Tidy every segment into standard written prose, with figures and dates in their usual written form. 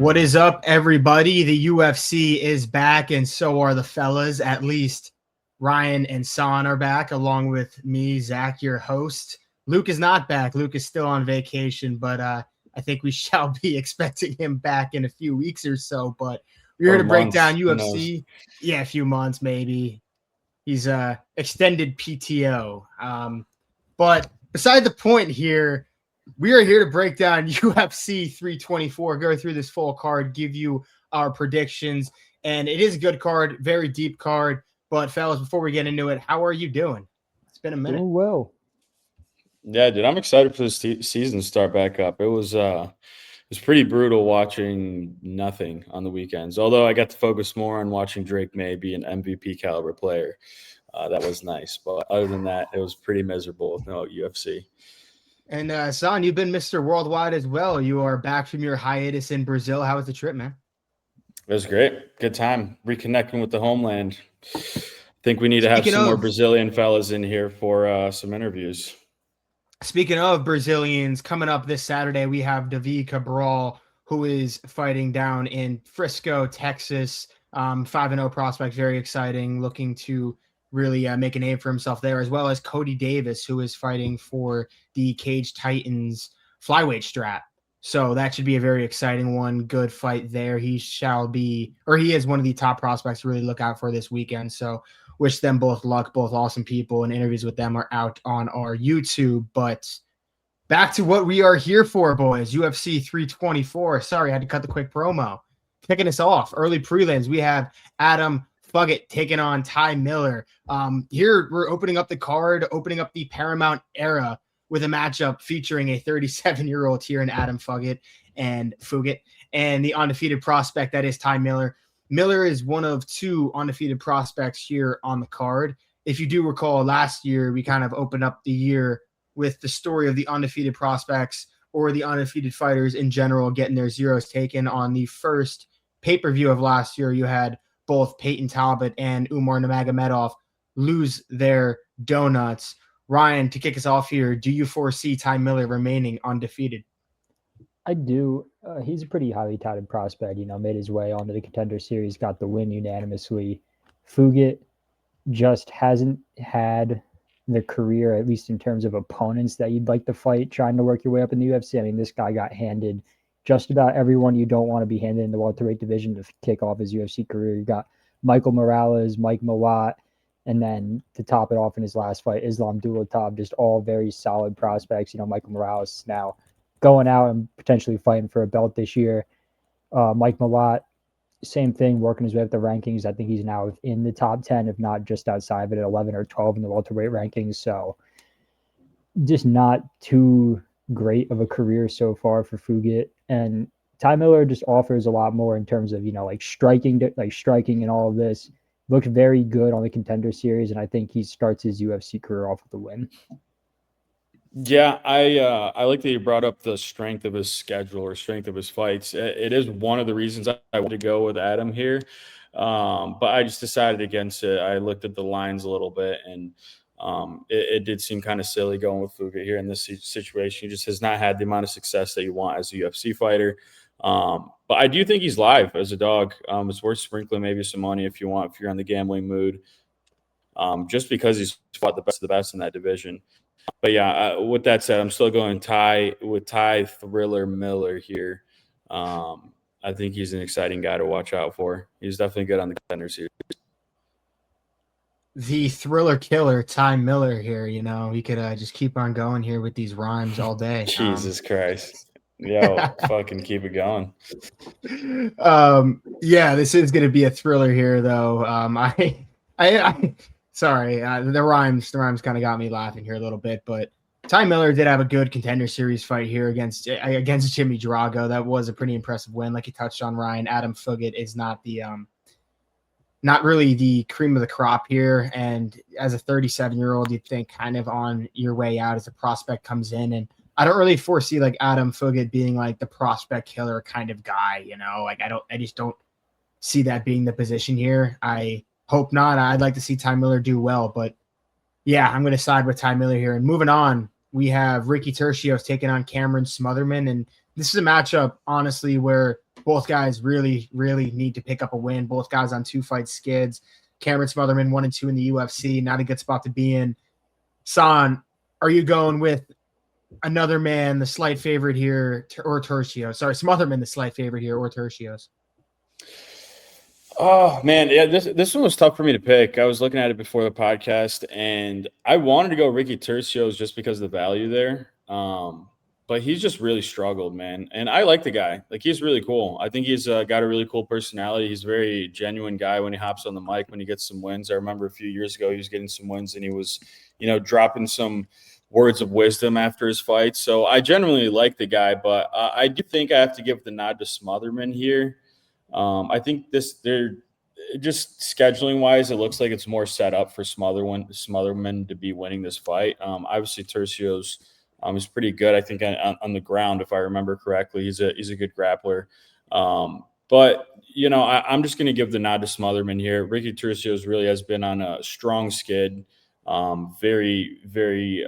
What is up, everybody? The UFC is back, and so are the fellas. At least Ryan and Son are back, along with me, Zach, your host. Luke is not back. Luke is still on vacation, but I think we shall be expecting him back in a few weeks or so. But we're here to break down UFC. Yeah, a few months maybe. He's extended PTO. But beside the point here, we are here to break down UFC 324, go through this full card, give you our predictions. And it is a good card, very deep card. But, fellas, before we get into it, how are you doing? It's been a minute. Doing well. Yeah, dude, I'm excited for this season to start back up. It was pretty brutal watching nothing on the weekends. Although I got to focus more on watching Drake May be an MVP caliber player. That was nice. But other than that, it was pretty miserable with no UFC. And Son, you've been Mr. Worldwide as well. You are back from your hiatus in Brazil. How was the trip, man? It was great. Good time reconnecting with the homeland. I think we need to have some more Brazilian fellas in here for some interviews. Speaking of Brazilians, coming up this Saturday, we have Deve Cabraw, who is fighting down in Frisco, Texas. 5-0 prospect, very exciting, looking to really make a name for himself there, as well as Cody Davis, who is fighting for the Cage Titans flyweight strap. So that should be a very exciting one. Good fight there. He is one of the top prospects to really look out for this weekend. So wish them both luck, both awesome people, and interviews with them are out on our YouTube. But back to what we are here for, boys. UFC 324. Sorry, I had to cut the quick promo. Kicking us off, early prelims, we have Adam Fugit taking on Ty Miller. Here we're opening up the card, opening up the Paramount era with a matchup featuring a 37-year-old here in Adam Fugit and the undefeated prospect that is Ty Miller. Miller is one of two undefeated prospects here on the card. If you do recall, last year we kind of opened up the year with the story of the undefeated prospects or the undefeated fighters in general getting their zeros taken. On the first pay-per-view of last year, you had both Peyton Talbot and Umar Nurmagomedov lose their donuts. Ryan, to kick us off here, do you foresee Ty Miller remaining undefeated? I do. He's a pretty highly touted prospect, made his way onto the Contender Series, got the win unanimously. Fugit just hasn't had the career, at least in terms of opponents that you'd like to fight, trying to work your way up in the UFC. I mean, this guy got handed just about everyone you don't want to be handed in the welterweight division to kick off his UFC career. You got Michael Morales, Mike Malott, and then to top it off in his last fight, Islam Dulatov, just all very solid prospects. Michael Morales now going out and potentially fighting for a belt this year. Mike Malott, same thing, working his way up the rankings. I think he's now in the top 10, if not just outside of it, at 11 or 12 in the welterweight rankings. So just not too great of a career so far for Fugit. And Ty Miller just offers a lot more in terms of, striking and all of this. Looked very good on the Contender Series, and I think he starts his UFC career off with a win. Yeah, I like that you brought up the strength of his schedule or strength of his fights. It is one of the reasons I wanted to go with Adam here, but I just decided against it. I looked at the lines a little bit, and it did seem kind of silly going with Fugit here in this situation. He just has not had the amount of success that you want as a UFC fighter. But I do think he's live as a dog. It's worth sprinkling maybe some money if you're on the gambling mood, just because he's fought the best of the best in that division. But yeah, with that said, I'm still going Ty Thriller Miller here. I think he's an exciting guy to watch out for. He's definitely good on the Contender Series. The thriller killer, Ty Miller here, he could just keep on going here with these rhymes all day. Jesus Christ. Yo, fucking keep it going. Yeah, this is going to be a thriller here, though. Sorry, the rhymes kind of got me laughing here a little bit, but Ty Miller did have a good Contender Series fight here against Jimmy Drago. That was a pretty impressive win. Like you touched on, Ryan, Adam Fugit is not really the cream of the crop here. And as a 37-year-old, you'd think kind of on your way out as a prospect comes in. And I don't really foresee like Adam Fugit being like the prospect killer kind of guy, I just don't see that being the position here. I hope not. I'd like to see Ty Miller do well, but yeah, I'm going to side with Ty Miller here. And moving on, we have Ricky Turcios taking on Cameron Smotherman. And this is a matchup, honestly, where both guys really, really need to pick up a win. Both guys on 2-fight skids. Cameron Smotherman 1-2 in the UFC. Not a good spot to be in. San, are you going with another man, the slight favorite here, or Turcios? Sorry, Smotherman, the slight favorite here, or Turcios? Oh man, yeah, this one was tough for me to pick. I was looking at it before the podcast, and I wanted to go Ricky Turcios just because of the value there. But he's just really struggled, man. And I like the guy. Like, he's really cool. I think he's got a really cool personality. He's a very genuine guy when he hops on the mic, when he gets some wins. I remember a few years ago he was getting some wins, and he was, dropping some words of wisdom after his fight. So I genuinely like the guy, but I do think I have to give the nod to Smotherman here. I think they're just scheduling wise, it looks like it's more set up for Smotherman to be winning this fight. Obviously Turcios is pretty good, I think, on the ground, if I remember correctly. He's a good grappler. But I'm just going to give the nod to Smotherman here. Ricky Turcios really has been on a strong skid. Very, very,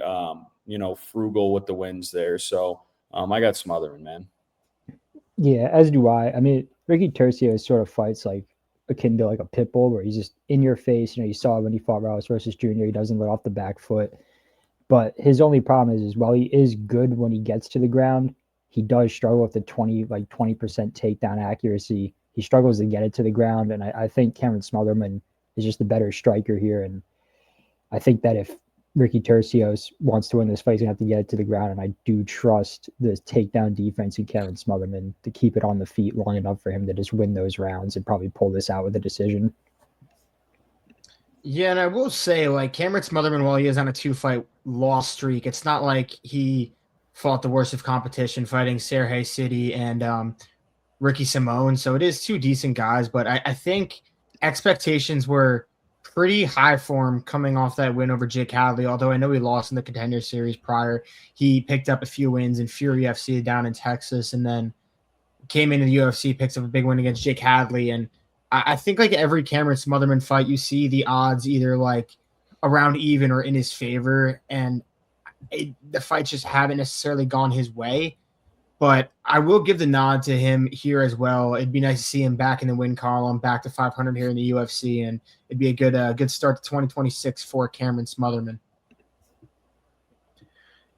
frugal with the wins there. So I got Smotherman, man. Yeah, as do I. I mean, Ricky Turcios sort of fights like akin to like a pit bull, where he's just in your face. You saw when he fought Rouse versus Junior, he doesn't let off the back foot. But his only problem is while he is good when he gets to the ground, he does struggle with the 20% takedown accuracy. He struggles to get it to the ground, and I think Cameron Smotherman is just the better striker here. And I think that if Ricky Turcios wants to win this fight, he's going to have to get it to the ground, and I do trust the takedown defense in Cameron Smotherman to keep it on the feet long enough for him to just win those rounds and probably pull this out with a decision. Yeah, and I will say, like, Cameron Smotherman, while he is on a 2-fight loss streak, it's not like he fought the worst of competition fighting Sergey City and Ricky Simone. So it is two decent guys, but I think expectations were pretty high for him coming off that win over Jake Hadley, although I know he lost in the Contender Series prior. He picked up a few wins in Fury FC down in Texas, and then came into the UFC, picks up a big win against Jake Hadley. And I think like every Cameron Smotherman fight, you see the odds either like around even or in his favor, and the fights just haven't necessarily gone his way. But I will give the nod to him here as well. It'd be nice to see him back in the win column, back to 500 here in the UFC, and it'd be a good start to 2026 for Cameron Smotherman.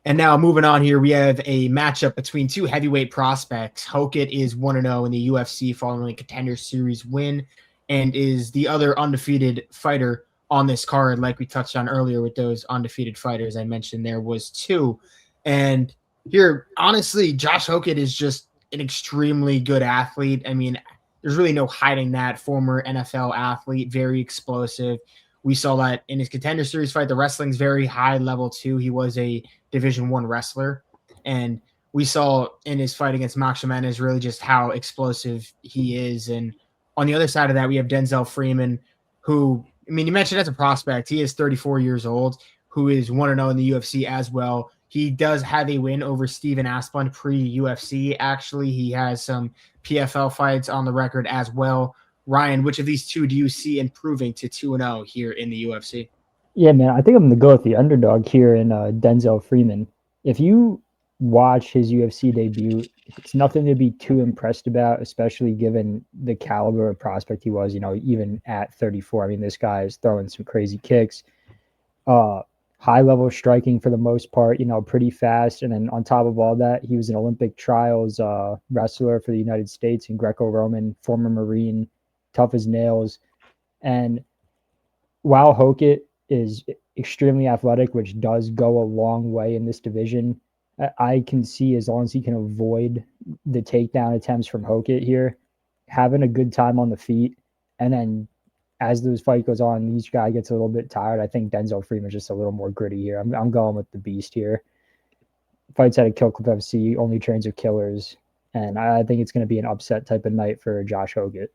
And now moving on here, we have a matchup between two heavyweight prospects. Hokit is 1-0 in the UFC following a Contender Series win, and is the other undefeated fighter on this card, like we touched on earlier with those undefeated fighters I mentioned. There was two. And here, honestly, Josh Hokit is just an extremely good athlete. I mean, there's really no hiding that. Former NFL athlete, very explosive. We saw that in his Contender Series fight. The wrestling's very high level too. He was a Division I wrestler. And we saw in his fight against Max Jimenez really just how explosive he is. And on the other side of that, we have Denzel Freeman, who, I mean, you mentioned as a prospect, he is 34 years old, who is 1-0 in the UFC as well. He does have a win over Steven Asplund pre-UFC. Actually, he has some PFL fights on the record as well. Ryan, which of these two do you see improving to 2-0 here in the UFC? Yeah, man, I think I'm going to go with the underdog here in Denzel Freeman. If you watch his UFC debut, it's nothing to be too impressed about, especially given the caliber of prospect he was, even at 34. I mean, this guy is throwing some crazy kicks. High-level striking for the most part, pretty fast. And then on top of all that, he was an Olympic trials wrestler for the United States in Greco-Roman, former Marine, tough as nails. And while Hokit is extremely athletic, which does go a long way in this division, I can see, as long as he can avoid the takedown attempts from Hokit here, having a good time on the feet. And then as this fight goes on, each guy gets a little bit tired. I think Denzel Freeman's just a little more gritty here. I'm going with the beast here. Fights out of Kill Clip FC, only trains with killers. And I think it's going to be an upset type of night for Josh Hokit.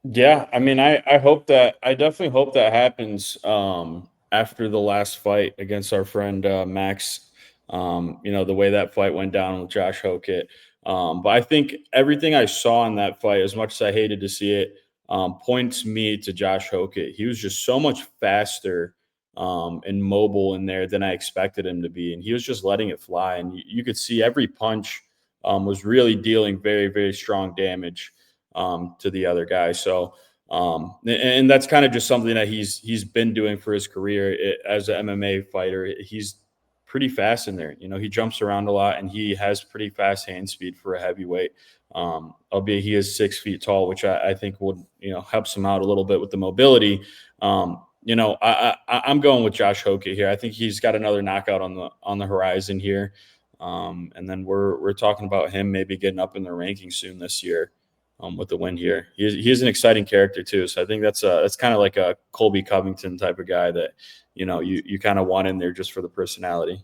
Yeah, I mean, I definitely hope that happens after the last fight against our friend Max. The way that fight went down with Josh Hokit. But I think everything I saw in that fight, as much as I hated to see it, points me to Josh Hokit. He was just so much faster and mobile in there than I expected him to be. And he was just letting it fly. And you could see every punch was really dealing very, very strong damage to the other guy. So, and that's kind of just something that he's been doing for his career as an MMA fighter. He's pretty fast in there. He jumps around a lot, and he has pretty fast hand speed for a heavyweight. Albeit he is 6 feet tall, which I think would, helps him out a little bit with the mobility. I'm going with Josh Hokit here. I think he's got another knockout on the horizon here. And then we're talking about him maybe getting up in the rankings soon this year with the win here. He's an exciting character too. So I think that's kind of like a Colby Covington type of guy that, you kind of want in there just for the personality.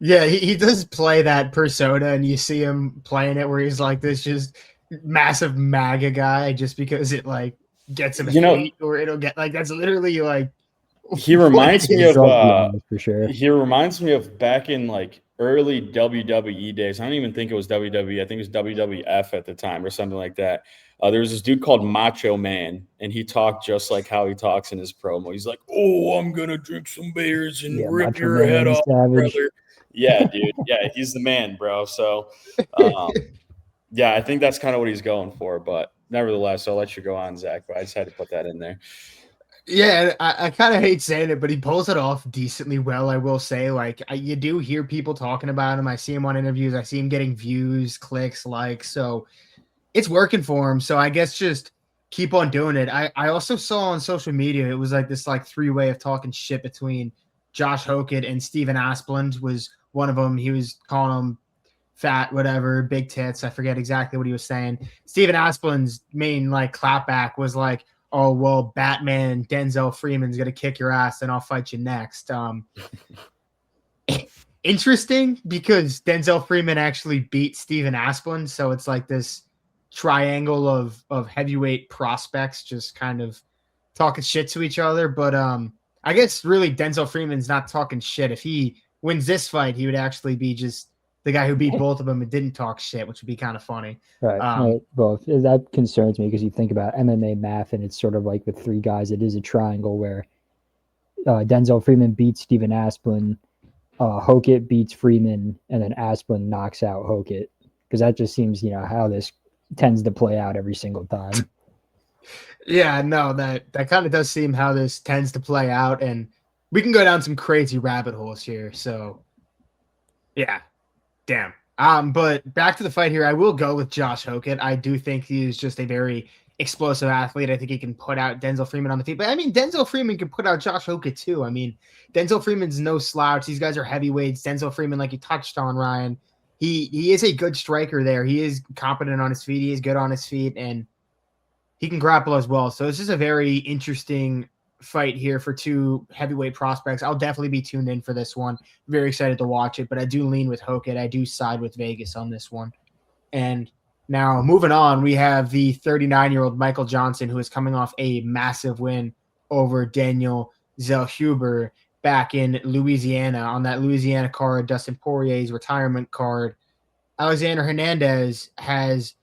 Yeah, he does play that persona, and you see him playing it where he's like this just massive MAGA guy just because it like gets him hate, or it'll get like, that's literally like, he reminds me of for sure. He reminds me of back in like early WWE days. I don't even think it was WWE. I think it was WWF at the time or something like that. There was this dude called Macho Man, and he talked just like how he talks in his promo. He's like, "Oh, I'm gonna drink some beers and rip Macho your Man, head off, savage. brother." Yeah, dude. Yeah, he's the man, bro. So, yeah, I think that's kind of what he's going for. But nevertheless, I'll let you go on, Zach. But I just had to put that in there. Yeah, I kind of hate saying it, but he pulls it off decently well, I will say. Like, you do hear people talking about him. I see him on interviews. I see him getting views, clicks, likes. So it's working for him. So I guess just keep on doing it. I also saw on social media, it was like this like three-way of talking shit between Josh Hokit and Steven Asplund was one of them. He was calling him fat, whatever, big tits. I forget exactly what he was saying. Steven Asplund's main like clapback was like, "Oh, well, Batman Denzel Freeman's going to kick your ass and I'll fight you next." Interesting, because Denzel Freeman actually beat Steven Asplund. So it's like this triangle of heavyweight prospects just kind of talking shit to each other. But I guess really Denzel Freeman's not talking shit. If he wins this fight, he would actually be just the guy who beat both of them and didn't talk shit, which would be kind of funny. Right. Both. That concerns me because you think about MMA math, and it's sort of like with three guys, it is a triangle where Denzel Freeman beats Steven Asplund, Hokit beats Freeman, and then Asplund knocks out Hokit. Because that just seems, how this tends to play out every single time. Yeah, no, that kind of does seem how this tends to play out, and we can go down some crazy rabbit holes here. So, yeah, damn. But back to the fight here, I will go with Josh Hokit. I do think he is just a very explosive athlete. I think he can put out Denzel Freeman on the feet. But I mean, Denzel Freeman can put out Josh Hokit too. I mean, Denzel Freeman's no slouch. These guys are heavyweights. Denzel Freeman, like you touched on, Ryan, he is a good striker there. He is competent on his feet. He is good on his feet, and he can grapple as well. So it's just a very interesting fight here for two heavyweight prospects. I'll definitely be tuned in for this one. Very excited to watch it, but I do lean with Hokit. I do side with Vegas on this one. And now moving on, we have the 39-year-old Michael Johnson, who is coming off a massive win over Daniel Zellhuber back in Louisiana on that Louisiana card, Dustin Poirier's retirement card. Alexander Hernandez has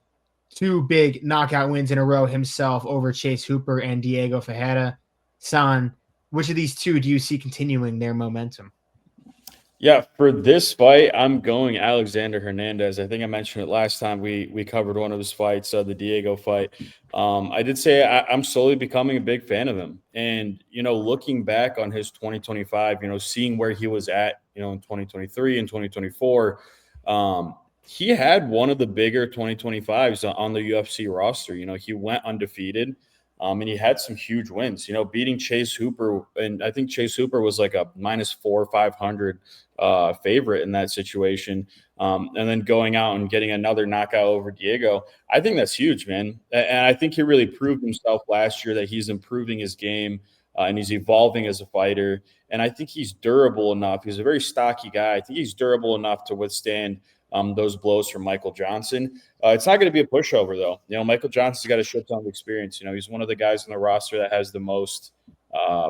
two big knockout wins in a row himself over Chase Hooper and Diego Ferreira. San, which of these two do you see continuing their momentum? Yeah, for this fight, I'm going Alexander Hernandez. I think I mentioned it last time we covered one of his fights, the Diego fight. I did say I'm slowly becoming a big fan of him. And, looking back on his 2025, seeing where he was at, in 2023 and 2024, he had one of the bigger 2025s on the UFC roster. He went undefeated. And he had some huge wins, beating Chase Hooper. And I think Chase Hooper was like a -4 or 500 favorite in that situation. And then going out and getting another knockout over Diego. I think that's huge, man. And I think he really proved himself last year that he's improving his game and he's evolving as a fighter. And I think he's durable enough. He's a very stocky guy. I think he's durable enough to withstand those blows from Michael Johnson. It's not going to be a pushover, though. Michael Johnson's got a shit ton of experience. He's one of the guys on the roster that has the most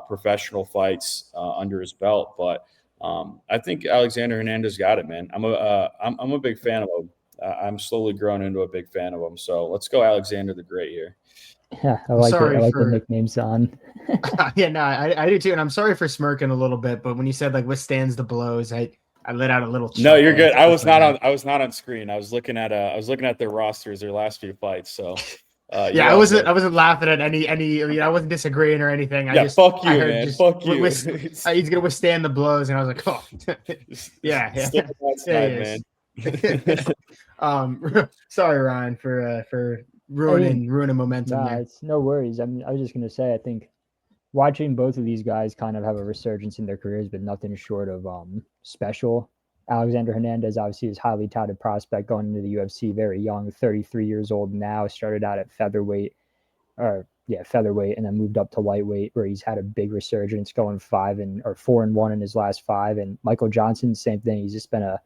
professional fights under his belt. But I think Alexander Hernandez got it, man. I'm a big fan of him. I'm slowly growing into a big fan of him. So let's go Alexander the Great here. Yeah, I like it. I like the nicknames on. Yeah, no, I do too. And I'm sorry for smirking a little bit, but when you said like withstands the blows, I let out a little chuckle. No, you're good. I was not on screen. I was looking at their rosters, their last few fights. So yeah, I wasn't laughing at any I wasn't disagreeing or anything. Fuck you, man. Fuck you. He's gonna withstand the blows, and I was like, oh, yeah. Man. Sorry, Ryan, for ruining momentum there. It's no worries. I mean, I was just gonna say, I think watching both of these guys kind of have a resurgence in their careers, but nothing short of special. Alexander Hernandez obviously is highly touted prospect going into the UFC, very young, 33 years old now, started out at featherweight, and then moved up to lightweight, where he's had a big resurgence, going 4-1 in his last 5. And Michael Johnson, same thing. He's just been a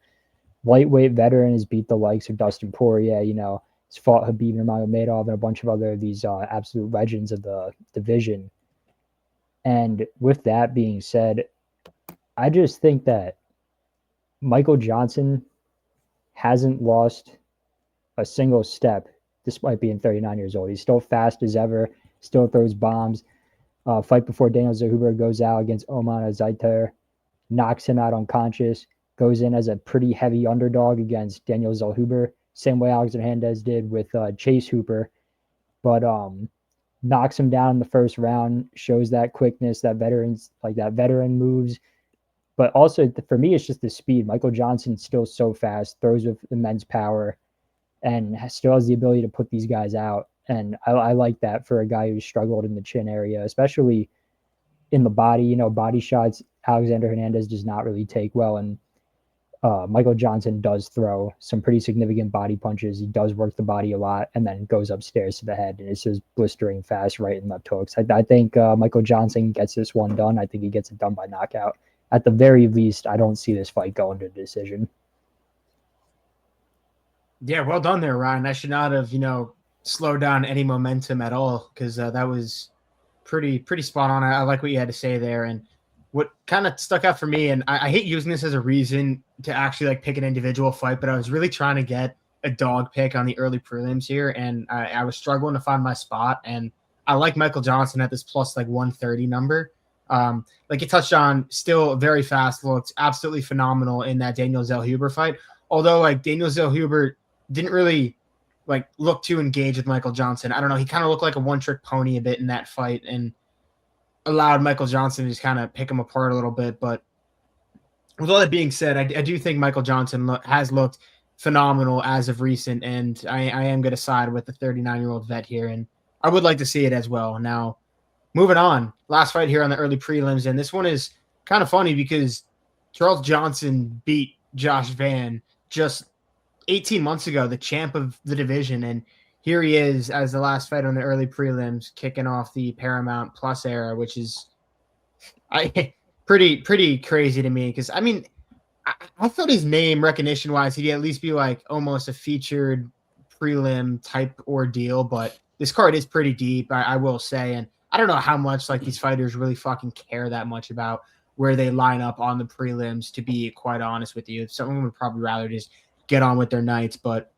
lightweight veteran, has beat the likes of Dustin Poirier, he's fought Khabib Nurmagomedov and a bunch of other of these absolute legends of the division. And with that being said, I just think that Michael Johnson hasn't lost a single step despite being 39 years old. He's still fast as ever, still throws bombs. Fight before Daniel Zellhuber goes out against Oman Azaitar, knocks him out unconscious, goes in as a pretty heavy underdog against Daniel Zellhuber, same way Alexander Hernandez did with Chase Hooper, but knocks him down in the first round, shows that quickness, that veteran moves. But also, for me, it's just the speed. Michael Johnson's still so fast, throws with immense power, and still has the ability to put these guys out. And I like that for a guy who's struggled in the chin area, especially in the body. Body shots, Alexander Hernandez does not really take well. And Michael Johnson does throw some pretty significant body punches. He does work the body a lot and then goes upstairs to the head. And it's just blistering fast right and left hooks. I think Michael Johnson gets this one done. I think he gets it done by knockout. At the very least, I don't see this fight going to decision. Yeah, well done there, Ryan. I should not have, slowed down any momentum at all, because that was pretty spot on. I like what you had to say there. And what kind of stuck out for me, and I hate using this as a reason to actually pick an individual fight, but I was really trying to get a dog pick on the early prelims here, and I was struggling to find my spot. And I like Michael Johnson at this plus 130 number. Like you touched on, still very fast, looks absolutely phenomenal in that Daniel Zellhuber fight. Although Daniel Zellhuber didn't really look too engaged with Michael Johnson. I don't know. He kind of looked like a one-trick pony a bit in that fight and allowed Michael Johnson to just kind of pick him apart a little bit. But with all that being said, I do think Michael Johnson has looked phenomenal as of recent, and I am going to side with the 39-year-old vet here, and I would like to see it as well. Now, moving on, last fight here on the early prelims, and this one is kind of funny because Charles Johnson beat Josh Van just 18 months ago, the champ of the division, and here he is as the last fight on the early prelims, kicking off the Paramount Plus era, which is pretty crazy to me, because I thought his name recognition-wise, he'd at least be almost a featured prelim type ordeal, but this card is pretty deep, I will say, and I don't know how much these fighters really fucking care that much about where they line up on the prelims, to be quite honest with you. Someone would probably rather just get on with their nights, but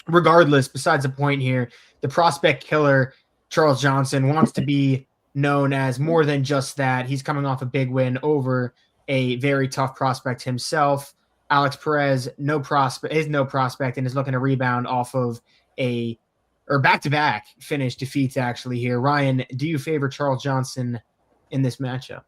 regardless, besides the point here, the prospect killer, Charles Johnson, wants to be known as more than just that. He's coming off a big win over a very tough prospect himself. Alex Perez, no prospect, and is looking to rebound off of back-to-back finish defeats actually here. Ryan, do you favor Charles Johnson in this matchup?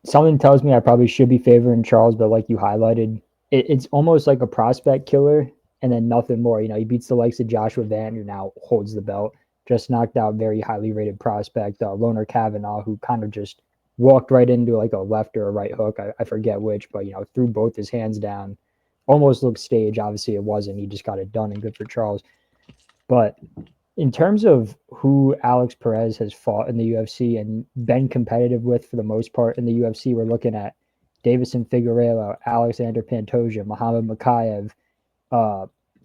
Something tells me I probably should be favoring Charles, but like you highlighted, it's almost like a prospect killer and then nothing more. He beats the likes of Joshua Van, who now holds the belt, just knocked out very highly rated prospect Loner Kavanaugh, who kind of just walked right into a left or a right hook. I forget which, but threw both his hands down. Almost looked staged. Obviously it wasn't. He just got it done, and good for Charles. But in terms of who Alex Perez has fought in the UFC and been competitive with for the most part in the UFC, we're looking at Deiveson Figueiredo, Alexander Pantoja, Muhammad Makayev,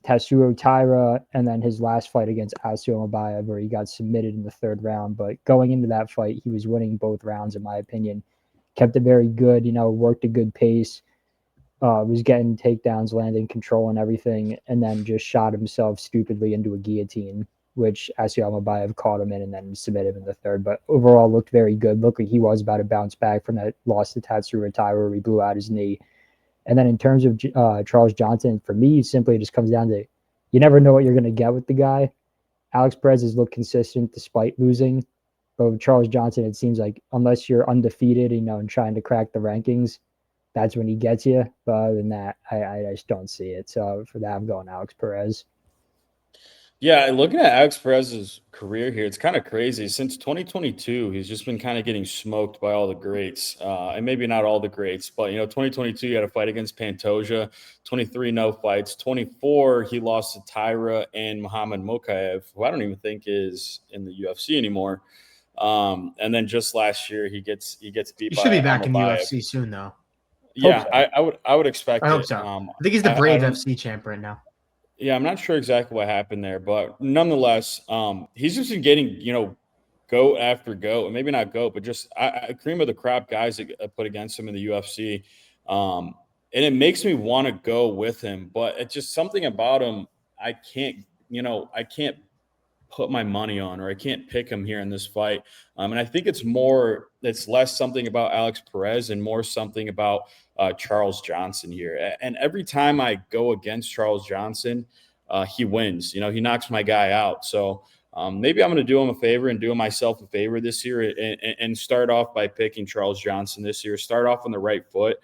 Tatsuo Taira, and then his last fight against Asio Mabayev, where he got submitted in the third round. But going into that fight, he was winning both rounds, in my opinion. Kept it very good, worked a good pace. was getting takedowns, landing control and everything, and then just shot himself stupidly into a guillotine, which Asiel Mabayev caught him in and then submitted him in the third. But overall, looked very good. Looked like he was about to bounce back from that loss to Tatsuro Taira where he blew out his knee. And then in terms of Charles Johnson, for me, simply just comes down to you never know what you're going to get with the guy. Alex Perez has looked consistent despite losing. But with Charles Johnson, it seems like unless you're undefeated, and trying to crack the rankings, that's when he gets you. But other than that, I just don't see it. So for that, I'm going Alex Perez. Yeah, looking at Alex Perez's career here, it's kind of crazy. Since 2022, he's just been kind of getting smoked by all the greats. And maybe not all the greats, but, 2022, he had a fight against Pantoja, 23 no fights. 24, he lost to Taira and Muhammad Mokaev, who I don't even think is in the UFC anymore. And then just last year, he gets beat by He should be back in the Almabayev. UFC soon, though. Yeah, so. I would expect I hope it. so. I think he's the Brave FC champ right now. Yeah, I'm not sure exactly what happened there, but nonetheless, he's just been getting, goat after goat, maybe not goat, but just cream of the crop guys that put against him in the UFC. And it makes me want to go with him, but it's just something about him I can't put my money on, or I can't pick him here in this fight. And I think it's less something about Alex Perez and more something about Charles Johnson here. And every time I go against Charles Johnson, he wins. He knocks my guy out. So maybe I'm going to do him a favor and do myself a favor this year and start off by picking Charles Johnson this year. Start off on the right foot.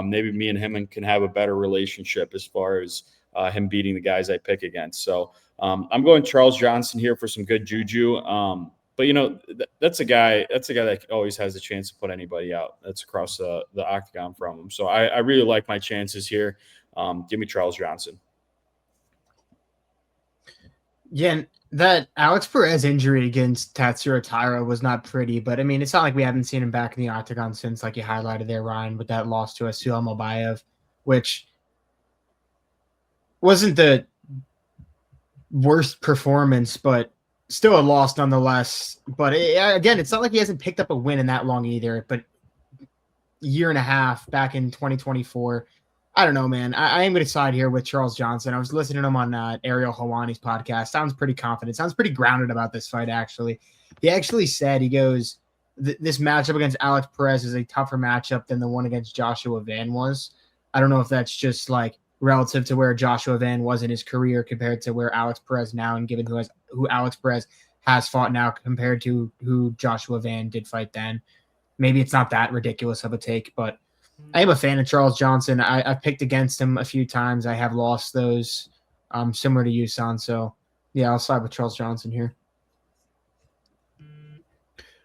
Maybe me and him can have a better relationship as far as him beating the guys I pick against. So I'm going Charles Johnson here for some good juju. But that's a guy that always has a chance to put anybody out. That's across the octagon from him. So I really like my chances here. Give me Charles Johnson. Yeah, and that Alex Perez injury against Tatsuro Taira was not pretty, but I mean, it's not like we haven't seen him back in the octagon since, like you highlighted there, Ryan, with that loss to Asiel Mabayev, which wasn't the worst performance, but still a loss nonetheless. But again, it's not like he hasn't picked up a win in that long either. But a year and a half back in 2024, I don't know, man. I am going to side here with Charles Johnson. I was listening to him on Ariel Helwani's podcast. Sounds pretty confident. Sounds pretty grounded about this fight, actually. He actually said, he goes, this matchup against Alex Perez is a tougher matchup than the one against Joshua Van was. I don't know if that's just like relative to where Joshua Van was in his career compared to where Alex Perez now, and given who Alex Perez has fought now compared to who Joshua Van did fight then. Maybe it's not that ridiculous of a take, but I am a fan of Charles Johnson. I've picked against him a few times. I have lost those, similar to you, San. So, yeah, I'll side with Charles Johnson here.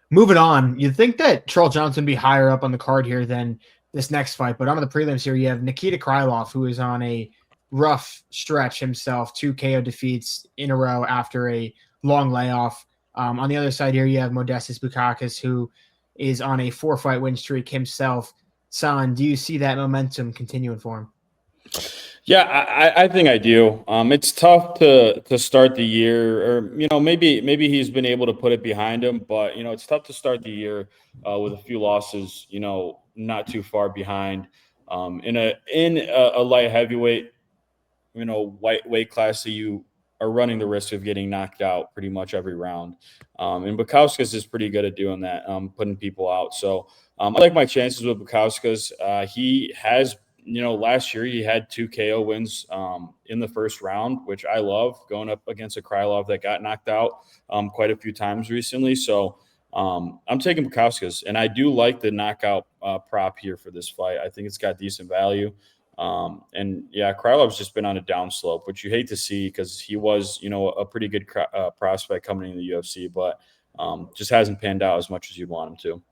Moving on, you'd think that Charles Johnson would be higher up on the card here than this next fight, but on the prelims here, you have Nikita Krylov, who is on a rough stretch himself, 2 KO defeats in a row after a long layoff. On the other side here, you have Modestas Bukauskas, who is on a 4-fight win streak himself. San, do you see that momentum continuing for him? Yeah, I think I do. It's tough to start the year, or maybe he's been able to put it behind him, but it's tough to start the year with a few losses, not too far behind. In a light heavyweight, weight class, that you are running the risk of getting knocked out pretty much every round. And Bukauskas is pretty good at doing that, putting people out. So I like my chances with Bukauskas. He has, last year he had 2 KO wins in the first round, which I love, going up against a Krylov that got knocked out quite a few times recently. So I'm taking Bukauskas, and I do like the knockout prop here for this fight. I think it's got decent value. And yeah, Krylov's just been on a downslope, which you hate to see because he was, a pretty good prospect coming into the UFC, but just hasn't panned out as much as you'd want him to.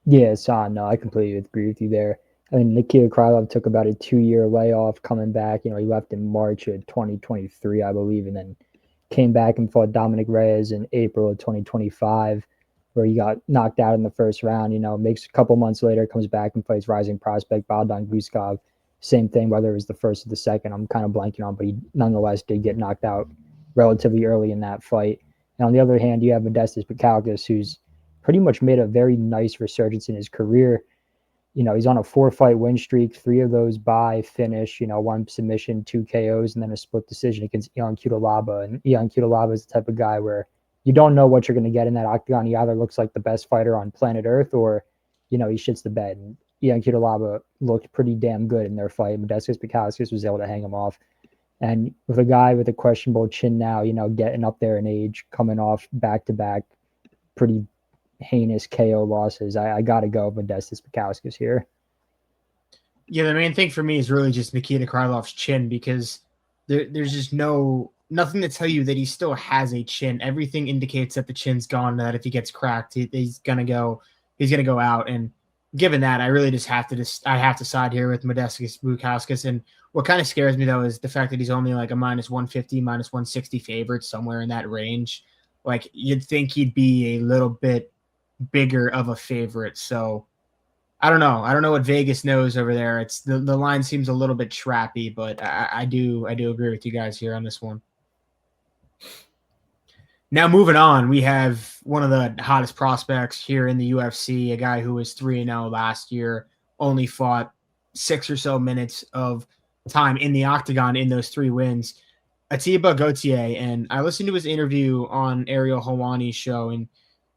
Yeah, San, no, I completely agree with you there. I mean, Nikita Krylov took about a 2-year layoff coming back. He left in March of 2023, I believe, and then came back and fought Dominic Reyes in April of 2025, where he got knocked out in the first round. Makes a couple months later, comes back and fights rising prospect Bogdan Guskov. Same thing, whether it was the first or the second, I'm kind of blanking on, but he nonetheless did get knocked out relatively early in that fight. And on the other hand, you have Modestas Bukauskas, who's pretty much made a very nice resurgence in his career. He's on a 4-fight win streak, 3 of those by finish, 1 submission, 2 KOs, and then a split decision against Ion Cutelaba. And Ion Cutelaba is the type of guy where you don't know what you're going to get in that octagon. He either looks like the best fighter on planet Earth or, he shits the bed. And Ion Cutelaba looked pretty damn good in their fight. Modestas Bukauskas was able to hang him off. And with a guy with a questionable chin now, getting up there in age, coming off back-to-back pretty heinous KO losses, I got to go with Modestas Bukauskas here. Yeah, the main thing for me is really just Nikita Krylov's chin, because there's just nothing to tell you that he still has a chin. Everything indicates that the chin's gone, that if he gets cracked, he's gonna go out. And given that, I really just have to side here with Modestas Bukauskas. And what kind of scares me though is the fact that he's only like a -150, -160 favorite, somewhere in that range. Like, you'd think he'd be a little bit bigger of a favorite. So I don't know what Vegas knows over there. It's the line seems a little bit trappy, but I do agree with you guys here on this one. Now moving on, we have one of the hottest prospects here in the UFC, a guy who was 3-0 last year, only fought 6 or so minutes of time in the octagon in those 3 wins. Atiba Gauthier, and I listened to his interview on Ariel Helwani's show, and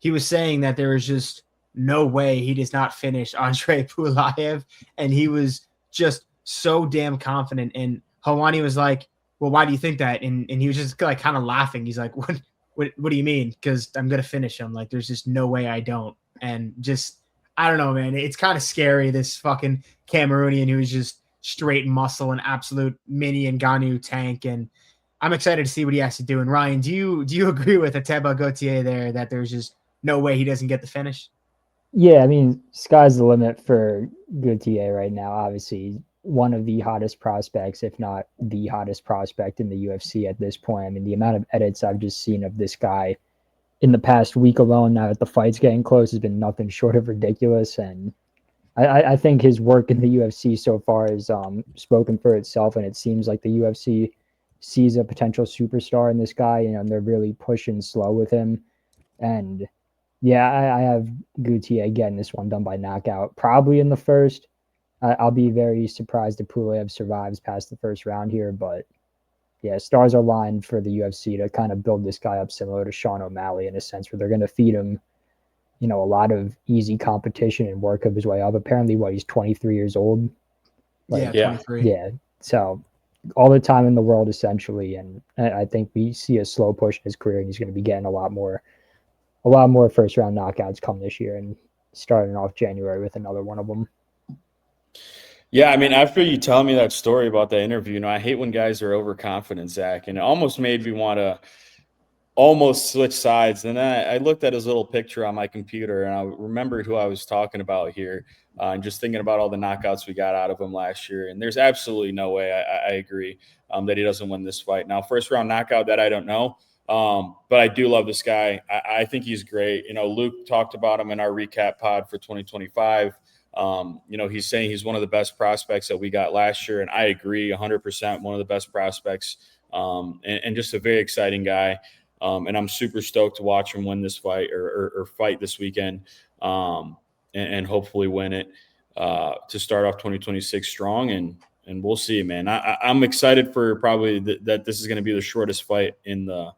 he was saying that there was just no way he does not finish Andre Pulv, and he was just so damn confident. And Helwani was like, "Well, why do you think that?" And he was just like kind of laughing. He's like, "What do you mean? Because I'm gonna finish him. Like, there's just no way I don't." And just, I don't know, man. It's kind of scary. This fucking Cameroonian who is just straight muscle and absolute mini Ngannou tank. And I'm excited to see what he has to do. And Ryan, do you agree with Atiba Gauthier there that there's just no way he doesn't get the finish? Yeah, I mean, sky's the limit for Gauthier right now. Obviously, one of the hottest prospects, if not the hottest prospect in the UFC at this point. I mean, the amount of edits I've just seen of this guy in the past week alone, now that the fight's getting close, has been nothing short of ridiculous. And I think his work in the UFC so far has spoken for itself, and it seems like the UFC sees a potential superstar in this guy, and they're really pushing slow with him. And yeah, I have Gauthier getting this one done by knockout, probably in the first. I'll be very surprised if Pulev survives past the first round here, but yeah, stars are lined for the UFC to kind of build this guy up similar to Sean O'Malley in a sense where they're going to feed him, a lot of easy competition and work up his way up. Apparently, he's 23 years old. Like, yeah, 23. Yeah, so all the time in the world essentially, and I think we see a slow push in his career, and he's going to be getting a lot more first round knockouts come this year, and starting off January with another one of them. Yeah, I mean, after you tell me that story about that interview, I hate when guys are overconfident, Zach, and it almost made me want to almost switch sides. And then I looked at his little picture on my computer, and I remembered who I was talking about here, and just thinking about all the knockouts we got out of him last year. And there's absolutely no way, I agree, that he doesn't win this fight. Now, first round knockout, that I don't know. But I do love this guy. I think he's great. Luke talked about him in our recap pod for 2025. He's saying he's one of the best prospects that we got last year. And I agree 100%, one of the best prospects, and just a very exciting guy. And I'm super stoked to watch him win this fight or fight this weekend, and hopefully win it, to start off 2026 strong. And we'll see, man. I'm excited for probably that this is going to be the shortest fight in the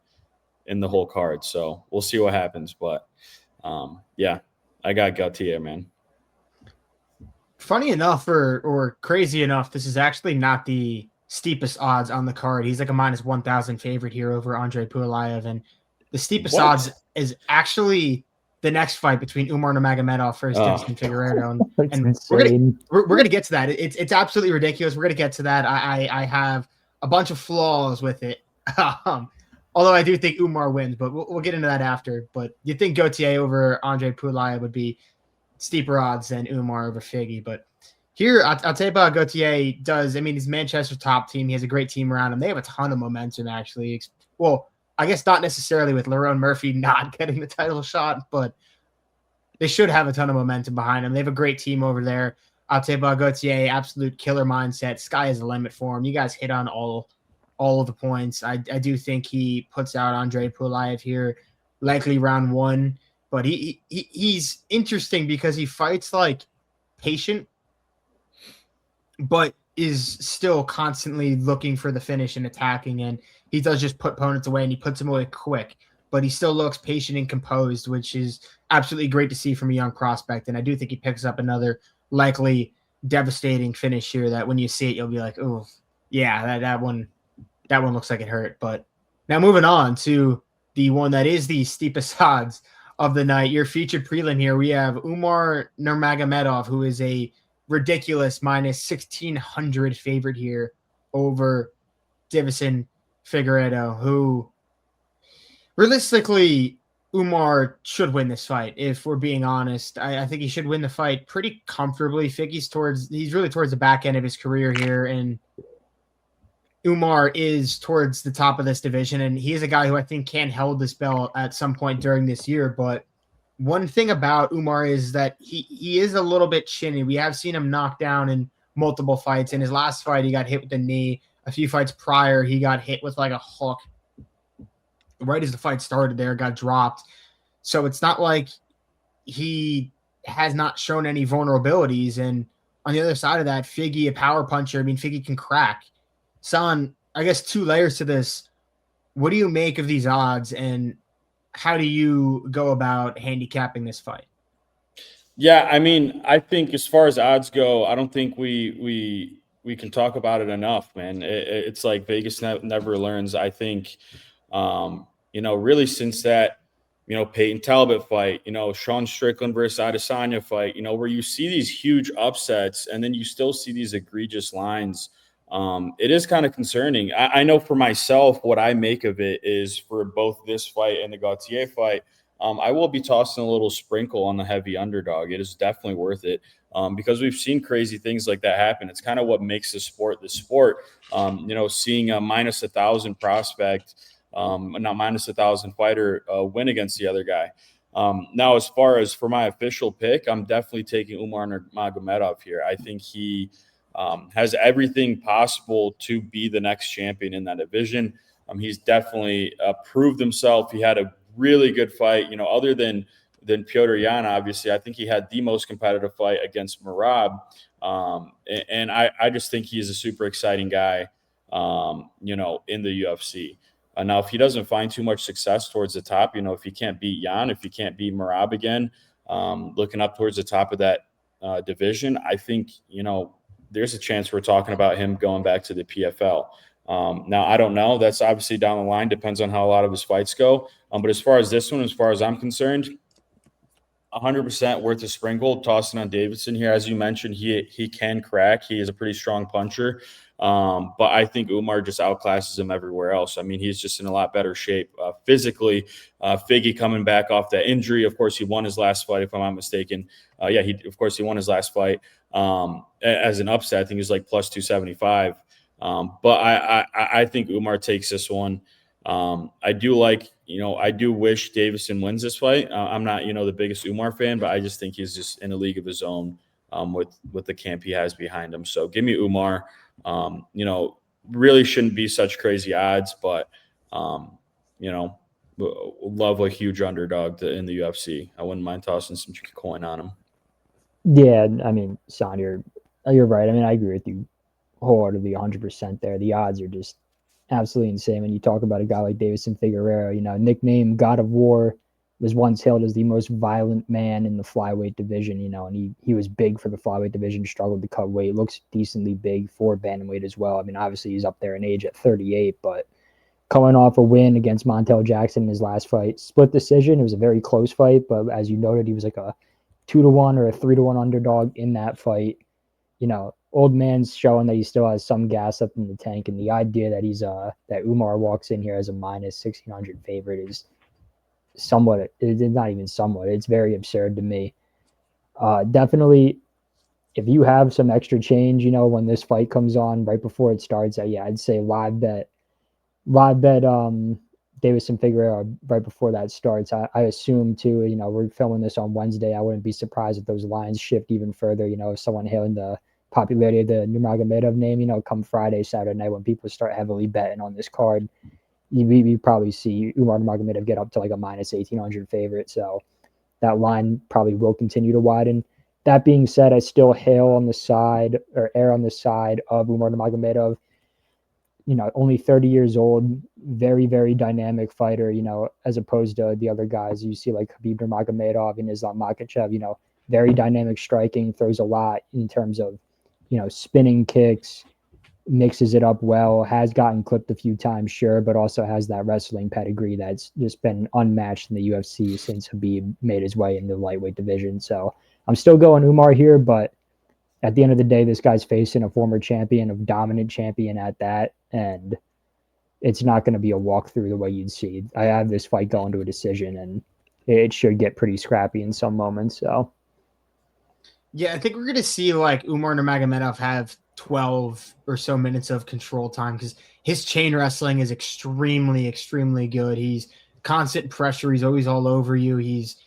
whole card. So we'll see what happens. But yeah, I got Gauthier, man. Funny enough, or crazy enough, this is actually not the steepest odds on the card. He's like a -1,000 favorite here over Andre Pulv, and the steepest odds is actually the next fight between Umar Nurmagomedov versus Deiveson Figueiredo, and we're gonna get to that. It's absolutely ridiculous. We're gonna get to that. I have a bunch of flaws with it, although I do think Umar wins, but we'll get into that after. But you think Gauthier over Andre Pulv would be steeper odds than Umar over Figgy, but here I'll tell you about Gauthier does. I mean, he's Manchester's top team. He has a great team around him. They have a ton of momentum, actually. Well, I guess not necessarily with Lerone Murphy not getting the title shot, but they should have a ton of momentum behind him. They have a great team over there. I'll tell you about Gauthier, absolute killer mindset. Sky is the limit for him. You guys hit on all of the points. I do think he puts out Andre Pulv here, likely round 1. But he's interesting because he fights like patient but is still constantly looking for the finish and attacking. And he does just put opponents away, and he puts them away quick, but he still looks patient and composed, which is absolutely great to see from a young prospect. And I do think he picks up another likely devastating finish here that when you see it, you'll be like, oh, yeah, that one looks like it hurt. But now moving on to the one that is the steepest odds of the night, your featured prelim here, we have Umar Nurmagomedov, who is a ridiculous minus 1,600 favorite here over Deiveson Figueiredo, who realistically, Umar should win this fight. If we're being honest, I think he should win the fight pretty comfortably. Figgy's he's really towards the back end of his career here, and Umar is towards the top of this division, and he is a guy who I think can hold this belt at some point during this year. But one thing about Umar is that he is a little bit chinny. We have seen him knocked down in multiple fights. In his last fight, he got hit with the knee. A few fights prior, he got hit with like a hook. Right as the fight started there, got dropped. So it's not like he has not shown any vulnerabilities. And on the other side of that, Figgy, a power puncher, I mean, Figgy can crack. Son, I guess 2 layers to this. What do you make of these odds, and how do you go about handicapping this fight? Yeah, I mean, I think as far as odds go, I don't think we can talk about it enough, man. It's like Vegas never learns. I think, really since that, Peyton Talbot fight, Sean Strickland versus Adesanya fight, where you see these huge upsets and then you still see these egregious lines. It is kind of concerning. I know for myself, what I make of it is for both this fight and the Gaethje fight, I will be tossing a little sprinkle on the heavy underdog. It is definitely worth it because we've seen crazy things like that happen. It's kind of what makes the sport. Seeing a minus 1,000 prospect, not minus 1,000 fighter win against the other guy. Now, as far as for my official pick, I'm definitely taking Umar Nurmagomedov here. I think he has everything possible to be the next champion in that division. He's definitely proved himself. He had a really good fight, other than Petr Yan, obviously. I think he had the most competitive fight against Merab. And I just think he's a super exciting guy, in the UFC. Now, if he doesn't find too much success towards the top, if he can't beat Yan, if he can't beat Merab again, looking up towards the top of that division, I think, there's a chance we're talking about him going back to the PFL. Now, I don't know. That's obviously down the line. Depends on how a lot of his fights go. But as far as this one, as far as I'm concerned, 100% worth a sprinkle. Tossing on Deiveson here. As you mentioned, he can crack. He is a pretty strong puncher. But I think Umar just outclasses him everywhere else. I mean, he's just in a lot better shape physically. Figgy coming back off that injury. Of course, he won his last fight, if I'm not mistaken. He won his last fight as an upset. I think he was like plus 275. But I think Umar takes this one. I do wish Deiveson wins this fight. I'm not, the biggest Umar fan, but I just think he's just in a league of his own with the camp he has behind him. So give me Umar. Really shouldn't be such crazy odds, but, love a huge underdog in the UFC. I wouldn't mind tossing some coin on him. Yeah, I mean, Son, you're right. I mean, I agree with you wholeheartedly, 100% there. The odds are just absolutely insane when you talk about a guy like Deiveson Figueiredo. Nicknamed God of War, was once hailed as the most violent man in the flyweight division, and he was big for the flyweight division, struggled to cut weight, looks decently big for bantamweight as well. I mean, obviously he's up there in age at 38, but coming off a win against Montel Jackson in his last fight, split decision. It was a very close fight, but as you noted, he was like a 2-1 or a 3-1 underdog in that fight. Old man's showing that he still has some gas up in the tank, and the idea that that Umar walks in here as a minus 1,600 favorite is not even somewhat. It's very absurd to me. Definitely, if you have some extra change, when this fight comes on right before it starts, I'd say live bet Deiveson Figueiredo right before that starts. I assume too, we're filming this on Wednesday. I wouldn't be surprised if those lines shift even further. If someone hailing the popularity of the Nurmagomedov name, come Friday, Saturday night when people start heavily betting on this card, you probably see Umar Nurmagomedov get up to like a minus 1,800 favorite. So that line probably will continue to widen. That being said, I still err on the side of Umar Nurmagomedov. Only 30 years old, very, very dynamic fighter, as opposed to the other guys you see like Khabib Nurmagomedov and Islam Makhachev, very dynamic striking, throws a lot in terms of, spinning kicks, mixes it up well, has gotten clipped a few times, sure, but also has that wrestling pedigree that's just been unmatched in the UFC since Khabib made his way into the lightweight division. So I'm still going Umar here, but at the end of the day, this guy's facing a former champion, a dominant champion at that, and it's not going to be a walkthrough the way you'd see. I have this fight going to a decision, and it should get pretty scrappy in some moments. So, yeah, I think we're going to see like Umar Nurmagomedov have 12 or so minutes of control time because his chain wrestling is extremely, extremely good. He's constant pressure. He's always all over you. He's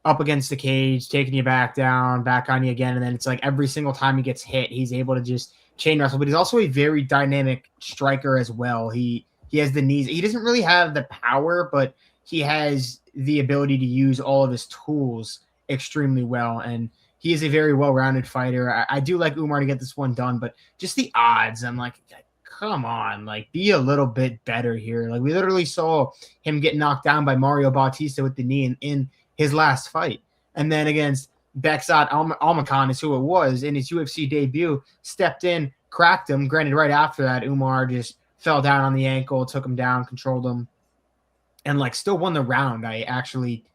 up against the cage, taking you back down, back on you again. And then it's like every single time he gets hit, he's able to just chain wrestle. But he's also a very dynamic striker as well. He has the knees. He doesn't really have the power, but he has the ability to use all of his tools extremely well. And he is a very well-rounded fighter. I do like Umar to get this one done, but just the odds, I'm like, come on, like be a little bit better here. Like we literally saw him get knocked down by Mario Bautista with the knee in his last fight. And then against Beksat Almakhan is who it was in his UFC debut, stepped in, cracked him. Granted, right after that, Umar just fell down on the ankle, took him down, controlled him, and like still won the round. I actually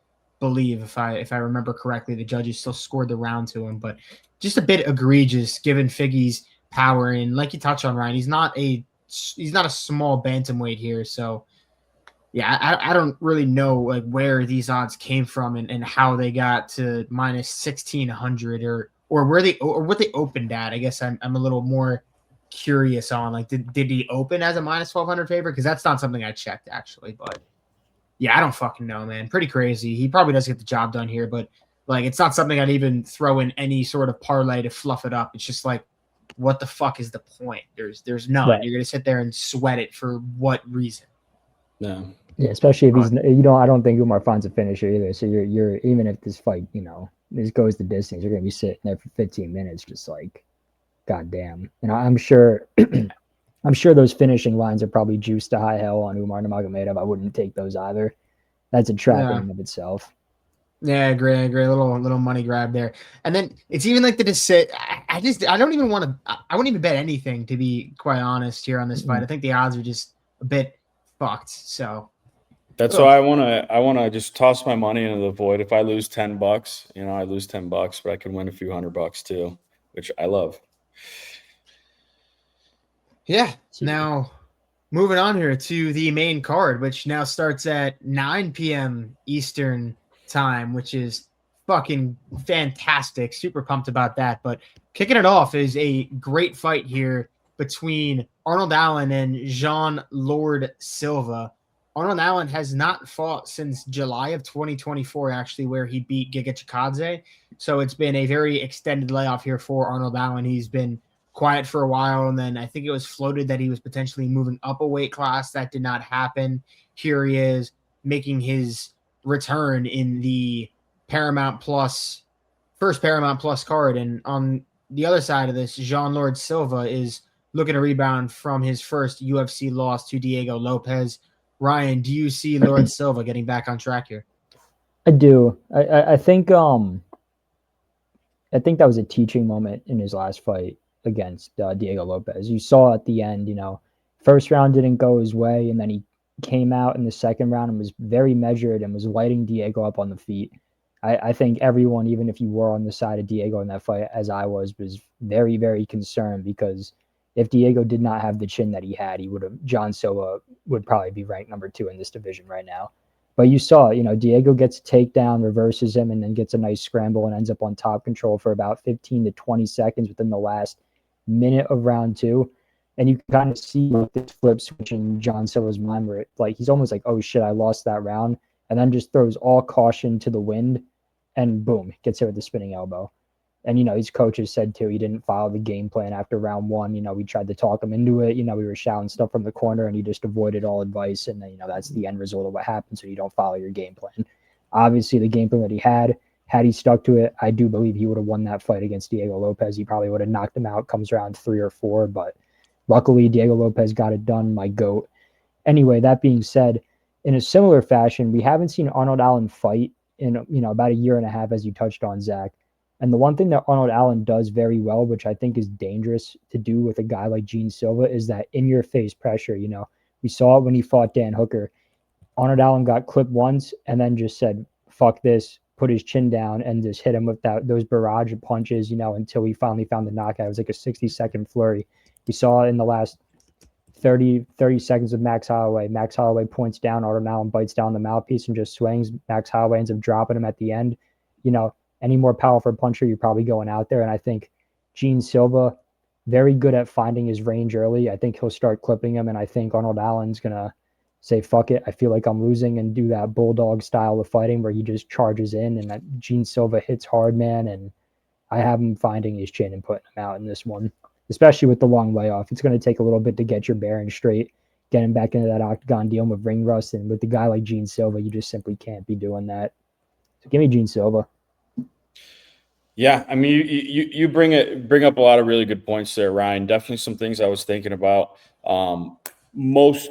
believe, if I remember correctly, the judges still scored the round to him, but just a bit egregious given Figgy's power. And like you touched on, Ryan, he's not a small bantamweight here, so yeah, I don't really know like where these odds came from and how they got to minus 1,600 or what they opened at. I guess I'm a little more curious on like did he open as a minus 1,200 favorite? Because that's not something I checked actually, but yeah, I don't fucking know, man. Pretty crazy. He probably does get the job done here, but like it's not something I'd even throw in any sort of parlay to fluff it up. It's just like, what the fuck is the point? There's none. Right. You're gonna sit there and sweat it for what reason? No. Yeah, especially if he's I don't think Umar finds a finisher either. So you're even if this fight, this goes the distance, you're gonna be sitting there for 15 minutes, just like, goddamn. And I'm sure those finishing lines are probably juiced to high hell on Umar Nurmagomedov. I wouldn't take those either. That's a trap in and of itself. Yeah, I agree. Little money grab there. And then it's even like I wouldn't even bet anything, to be quite honest, here on this fight. I think the odds are just a bit fucked. So that's why I wanna just toss my money into the void. If I lose $10, I lose $10, but I can win a few $100 too, which I love. Yeah. Now, moving on here to the main card, which now starts at 9 p.m. Eastern time, which is fucking fantastic. Super pumped about that. But kicking it off is a great fight here between Arnold Allen and Jean Silva. Arnold Allen has not fought since July of 2024, actually, where he beat Giga Chikadze. So it's been a very extended layoff here for Arnold Allen. He's been quiet for a while, and then I think it was floated that he was potentially moving up a weight class. That did not happen. Here he is making his return in the first Paramount Plus card. And on the other side of this, Jean Silva is looking to rebound from his first UFC loss to Diego Lopez. Ryan, do you see Lord Silva getting back on track here? I do. I think that was a teaching moment in his last fight against Diego Lopez. You saw at the end, first round didn't go his way, and then he came out in the second round and was very measured and was lighting Diego up on the feet. I think everyone, even if you were on the side of Diego in that fight, as I was very, very concerned, because if Diego did not have the chin that he had, Jean Silva would probably be ranked number 2 in this division right now. But you saw, Diego gets a takedown, reverses him, and then gets a nice scramble and ends up on top control for about 15 to 20 seconds within the last minute of round 2. And you can kind of see this flip switch in Jean Silva's mind where he's almost like, oh shit, I lost that round. And then just throws all caution to the wind and boom, gets hit with the spinning elbow. And, his coaches said too, he didn't follow the game plan after round 1. We tried to talk him into it. We were shouting stuff from the corner and he just avoided all advice. And then, that's the end result of what happens when you don't follow your game plan. Obviously, the game plan that he had Had he stuck to it, I do believe he would have won that fight against Diego Lopez. He probably would have knocked him out, comes around 3 or 4, but luckily Diego Lopez got it done, my GOAT. Anyway, that being said, in a similar fashion, we haven't seen Arnold Allen fight in about a year and a half, as you touched on, Zach. And the one thing that Arnold Allen does very well, which I think is dangerous to do with a guy like Jean Silva, is that in-your-face pressure. We saw it when he fought Dan Hooker. Arnold Allen got clipped once and then just said, fuck this, put his chin down and just hit him with those barrage of punches, until he finally found the knockout. It was like a 60-second flurry. We saw it in the last 30 seconds of Max Holloway. Max Holloway points down, Arnold Allen bites down the mouthpiece and just swings. Max Holloway ends up dropping him at the end. Any more powerful puncher, you're probably going out there. And I think Jean Silva, very good at finding his range early. I think he'll start clipping him, and I think Arnold Allen's going to say, fuck it, I feel like I'm losing, and do that bulldog style of fighting where he just charges in, and that Jean Silva hits hard, man, and I have him finding his chin and putting him out in this one, especially with the long layoff. It's going to take a little bit to get your bearings straight, get him back into that octagon, dealing with ring rust, and with the guy like Jean Silva, you just simply can't be doing that. So give me Jean Silva. Yeah, I mean, you bring up a lot of really good points there, Ryan. Definitely some things I was thinking about. Most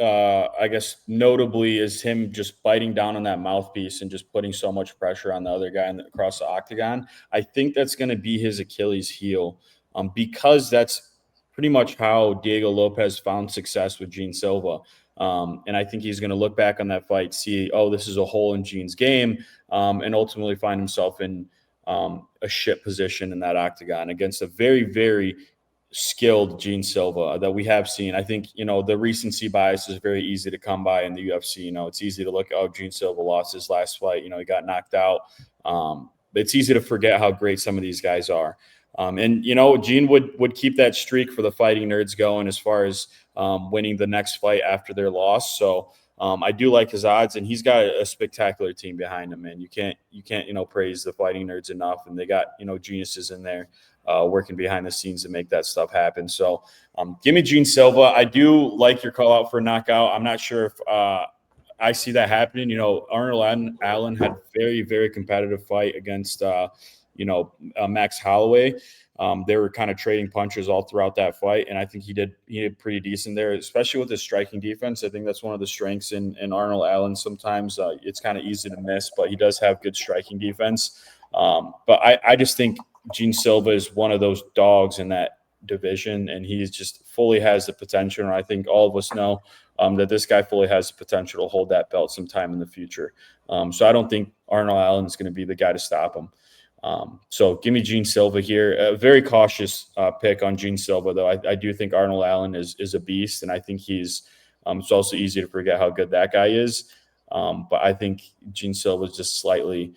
I guess notably is him just biting down on that mouthpiece and just putting so much pressure on the other guy across the octagon. I think that's going to be his Achilles heel, because that's pretty much how Diego Lopez found success with Jean Silva. And I think he's going to look back on that fight, see, oh, this is a hole in Jean's game, and ultimately find himself in a shit position in that octagon against a very, very skilled Jean Silva that we have seen. I think, the recency bias is very easy to come by in the UFC. It's easy to look, oh, Jean Silva lost his last fight. He got knocked out. It's easy to forget how great some of these guys are. And Jean would keep that streak for the fighting nerds going as far as winning the next fight after their loss. So I do like his odds, and he's got a spectacular team behind him, man. You can't praise the fighting nerds enough, and they got geniuses in there working behind the scenes to make that stuff happen. So give me Jean Silva. I do like your call out for a knockout. I'm not sure if I see that happening. Arnold Allen had a very, very competitive fight against Max Holloway. They were kind of trading punches all throughout that fight, and I think he did pretty decent there, especially with his striking defense. I think that's one of the strengths in Arnold Allen. Sometimes it's kind of easy to miss, but he does have good striking defense. But I just think Jean Silva is one of those dogs in that division, and he just fully has the potential. And I think all of us know that this guy fully has the potential to hold that belt sometime in the future. So I don't think Arnold Allen is going to be the guy to stop him. So give me Jean Silva here. A very cautious pick on Jean Silva, though. I do think Arnold Allen is a beast, and I think he's it's also easy to forget how good that guy is. But I think Jean Silva is just slightly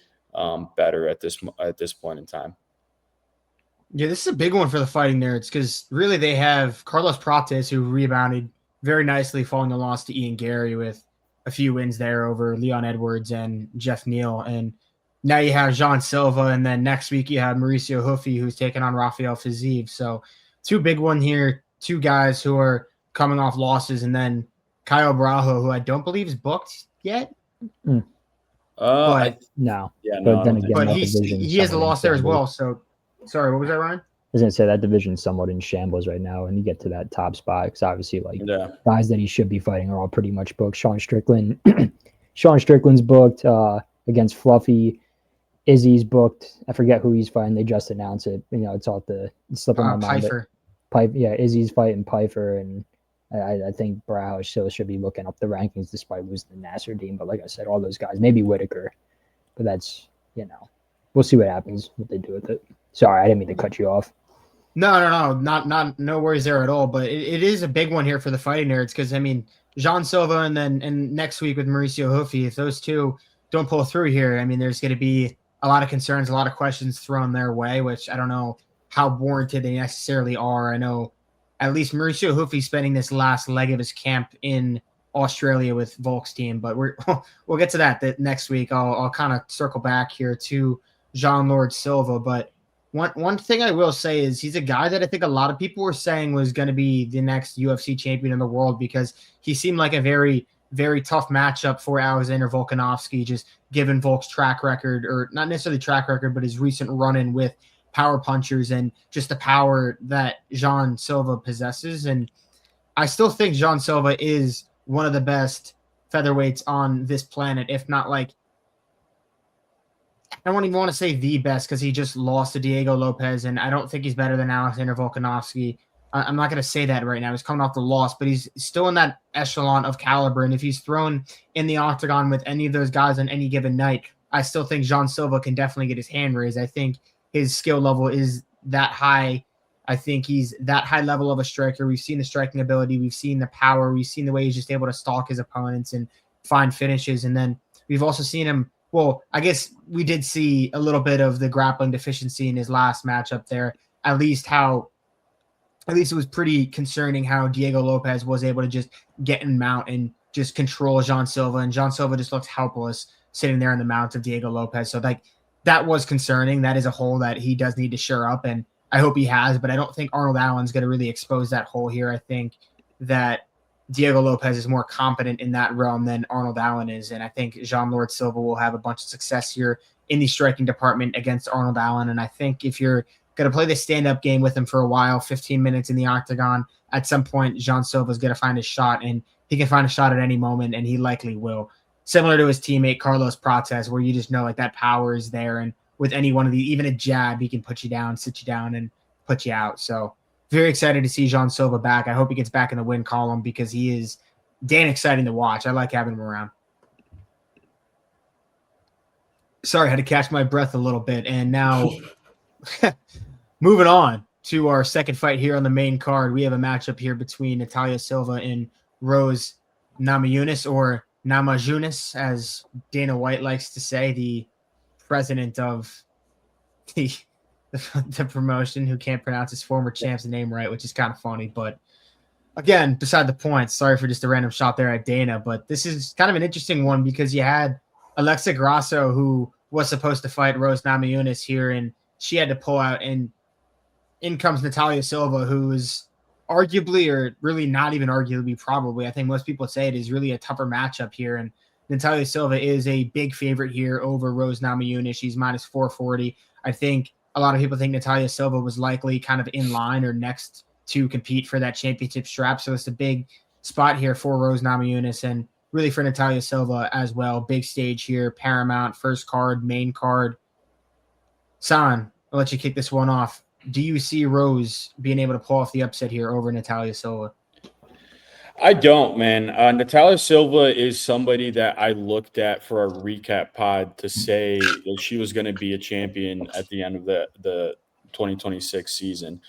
better at this point in time. Yeah, this is a big one for the fighting nerds because really they have Carlos Prates, who rebounded very nicely following the loss to Ian Gary with a few wins there over Leon Edwards and Jeff Neal. And now you have Jean Silva, and then next week you have Mauricio Huffy, who's taking on Rafael Fiziev. So two big one here, two guys who are coming off losses, and then Kyle Brajo, who I don't believe is booked yet. But no. Yeah, but then again, but he has a loss there as well. So sorry, what was that, Ryan? I was going to say that division's somewhat in shambles right now, and you get to that top spot because obviously, guys that he should be fighting are all pretty much booked. Sean Strickland's booked against Fluffy. Izzy's booked. I forget who he's fighting. They just announced it. It's all it's slipping my mind. Piper. Izzy's fighting Piper, and I think Brow still should be looking up the rankings despite losing the Nasruddin. But like I said, all those guys, maybe Whitaker, but that's we'll see what happens, what they do with it. Sorry, I didn't mean to cut you off. No, no worries there at all. But it is a big one here for the fighting nerds because Jean Silva and next week with Mauricio Huffy, if those two don't pull through here, there's going to be a lot of concerns, a lot of questions thrown their way, which I don't know how warranted they necessarily are. I know at least Mauricio Huffy spending this last leg of his camp in Australia with Volk's team, but we'll get to that next week. I'll kind of circle back here to Jean Lord Silva, but one thing I will say is he's a guy that I think a lot of people were saying was going to be the next UFC champion in the world because he seemed like a very very tough matchup for Alexander Volkanovski, just given Volk's track record, or not necessarily track record, but his recent run-in with power punchers and just the power that Jean Silva possesses. And I still think Jean Silva is one of the best featherweights on this planet, if not like, I don't even want to say the best, because he just lost to Diego Lopez, and I don't think he's better than Alexander Volkanovski. I'm not going to say that right now. He's coming off the loss, but he's still in that echelon of caliber. And if he's thrown in the octagon with any of those guys on any given night, I still think Jean Silva can definitely get his hand raised. I think his skill level is that high. I think he's that high level of a striker. We've seen the striking ability. We've seen the power. We've seen the way he's just able to stalk his opponents and find finishes. And then we've also seen him, well, I guess we did see a little bit of the grappling deficiency in his last matchup there. At least it was pretty concerning how Diego Lopez was able to just get in mount and just control Jean Silva. And Jean Silva just looked helpless sitting there in the mount of Diego Lopez. So like that was concerning. That is a hole that he does need to shore up. And I hope he has, but I don't think Arnold Allen's going to really expose that hole here. I think that Diego Lopez is more competent in that realm than Arnold Allen is. And I think Jean-Lord Silva will have a bunch of success here in the striking department against Arnold Allen. And I think if you're going to play the stand-up game with him for a while, 15 minutes in the octagon, at some point, Jean Silva is going to find his shot, and he can find a shot at any moment, and he likely will. Similar to his teammate, Carlos Prates, where you just know like that power is there. And with any one of the, even a jab, he can put you down, sit you down, and put you out. So very excited to see Jean Silva back. I hope he gets back in the win column because he is damn exciting to watch. I like having him around. Sorry, I had to catch my breath a little bit. And now moving on to our second fight here on the main card, we have a matchup here between Natalya Silva and Rose Namajunas, or Namajunas, as Dana White likes to say, the president of the promotion, who can't pronounce his former champ's name right, which is kind of funny. But again, beside the point, sorry for just a random shot there at Dana, but this is kind of an interesting one because you had Alexa Grasso, who was supposed to fight Rose Namajunas here, and she had to pull out, and in comes Natalya Silva, who is arguably, or really not even arguably, probably, I think most people say it is really a tougher matchup here. And Natalya Silva is a big favorite here over Rose Namajunas. She's minus 440. I think a lot of people think Natalya Silva was likely kind of in line or next to compete for that championship strap. So it's a big spot here for Rose Namajunas, and really for Natalya Silva as well. Big stage here, Paramount, first card, main card. San, I'll let you kick this one off. Do you see Rose being able to pull off the upset here over Natalya Silva? I don't, man. Natalya Silva is somebody that I looked at for a recap pod to say that she was going to be a champion at the end of the 2026 season.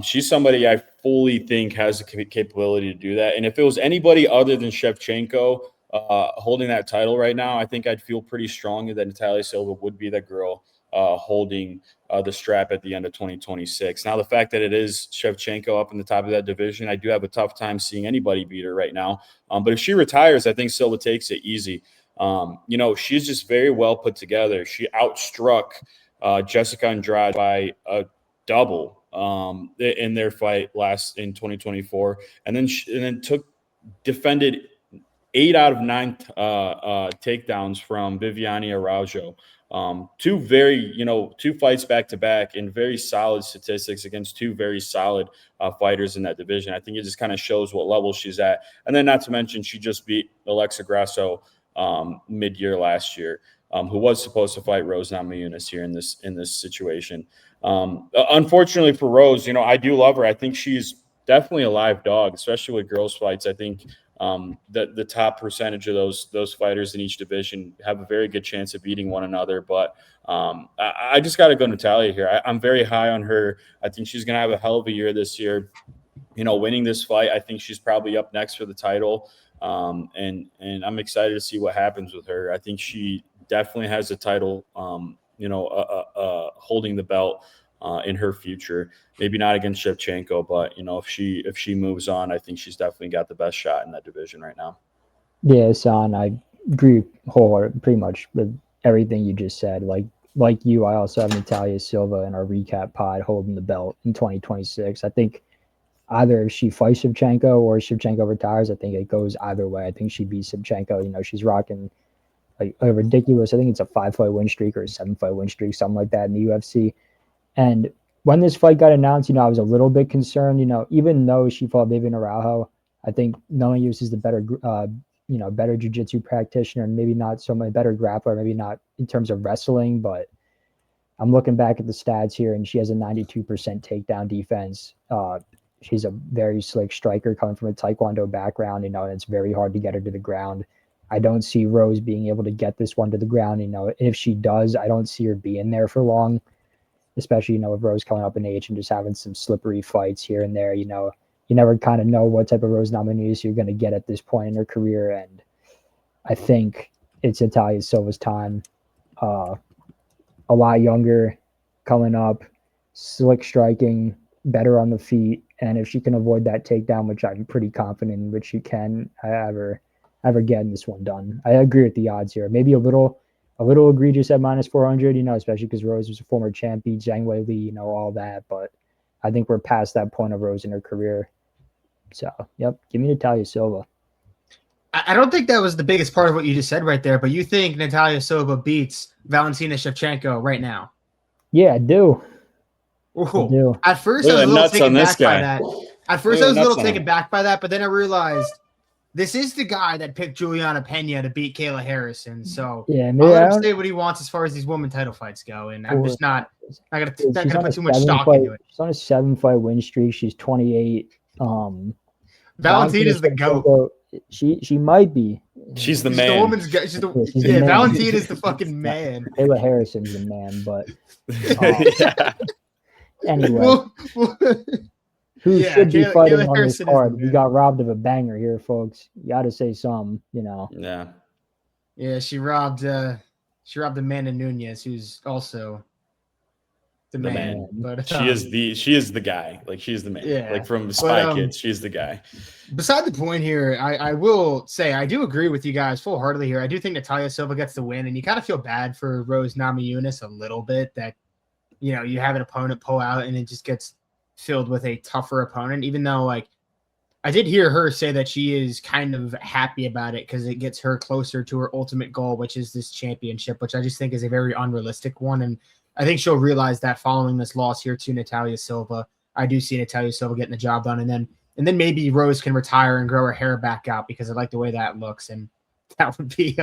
She's somebody I fully think has the capability to do that. And if it was anybody other than Shevchenko holding that title right now, I think I'd feel pretty strongly that Natalya Silva would be that girl holding the strap at the end of 2026. Now, the fact that it is Shevchenko up in the top of that division, I do have a tough time seeing anybody beat her right now. But if she retires, I think Silva takes it easy. She's just very well put together. She outstruck Jessica Andrade by a double in their fight last in 2024, and then defended 8 out of 9 takedowns from Viviane Araujo. Two fights back to back and very solid statistics against two very solid fighters in that division. I think it just kind of shows what level she's at. And then not to mention, she just beat Alexa Grasso mid-year last year, who was supposed to fight Rose Namajunas here in this situation. Unfortunately for Rose, I do love her. I think she's definitely a live dog, especially with girls fights. I think the top percentage of those fighters in each division have a very good chance of beating one another. But I just got to go Natalya here. I'm very high on her. I think she's going to have a hell of a year this year. Winning this fight, I think she's probably up next for the title. And I'm excited to see what happens with her. I think she definitely has the title, holding the belt in her future. Maybe not against Shevchenko, but if she moves on, I think she's definitely got the best shot in that division right now. Yeah, Son, I agree wholeheartedly, pretty much with everything you just said. Like you, I also have Natalya Silva in our recap pod holding the belt in 2026. I think either if she fights Shevchenko or Shevchenko retires, I think it goes either way. I think she beats Shevchenko. You know, she's rocking like a ridiculous, I think it's a 5-fight win streak or a 7-fight win streak, something like that in the UFC. And when this fight got announced, you know, I was a little bit concerned, you know, even though she fought Vivian Araujo, I think Namajunas is the better, you know, better jiu-jitsu practitioner and maybe not so much better grappler, maybe not in terms of wrestling, but I'm looking back at the stats here and she has a 92% takedown defense. She's a very slick striker coming from a Taekwondo background, you know, and it's very hard to get her to the ground. I don't see Rose being able to get this one to the ground, you know. If she does, I don't see her being there for long, especially, you know, with Rose coming up in age and just having some slippery fights here and there, you know. You never kind of know what type of Rose Namajunas you're going to get at this point in her career, and I think it's Natalya Silva's time. A lot younger, coming up, slick striking, better on the feet, and if she can avoid that takedown, which I'm pretty confident in, which she can, ever getting this one done. I agree with the odds here. Maybe a little egregious at -400, you know, especially because Rose was a former champion, Zhang Wei Li, you know, all that. But I think we're past that point of Rose in her career. So, yep, give me Natalya Silva. I don't think that was the biggest part of what you just said right there, but you think Natalya Silva beats Valentina Shevchenko right now? Yeah, I do. Ooh. I do. At first, I was a little taken back by that. At first, I was a little taken taken back by that, but then I realized this is the guy that picked Juliana Pena to beat Kayla Harrison. So yeah, I'll let him say what he wants as far as these woman title fights go, and I'm just not gonna put too much stock into it. She's on a 7-fight win streak. She's 28. Valentina's the GOAT. She might be. She's the She's man. the woman's guy. She's the man. Valentina's the fucking man. Kayla Harrison's the man, but anyway. Who should be fighting on this card? We got robbed of a banger here, folks. You got to say something, you know. Yeah, she robbed Amanda Nunes, who's also the man. But she is the guy. Like, she's the man. Yeah, like from Spy Kids, she's the guy. Beside the point here, I will say I do agree with you guys full-heartedly here. I do think Natalya Silva gets the win, and you kind of feel bad for Rose Namajunas a little bit that, you know, you have an opponent pull out and it just gets filled with a tougher opponent, even though, like, I did hear her say that she is kind of happy about it because it gets her closer to her ultimate goal, which is this championship, which I just think is a very unrealistic one. And I think she'll realize that following this loss here to Natalya Silva. I do see Natalya Silva getting the job done, and then maybe Rose can retire and grow her hair back out because I like the way that looks, and that would be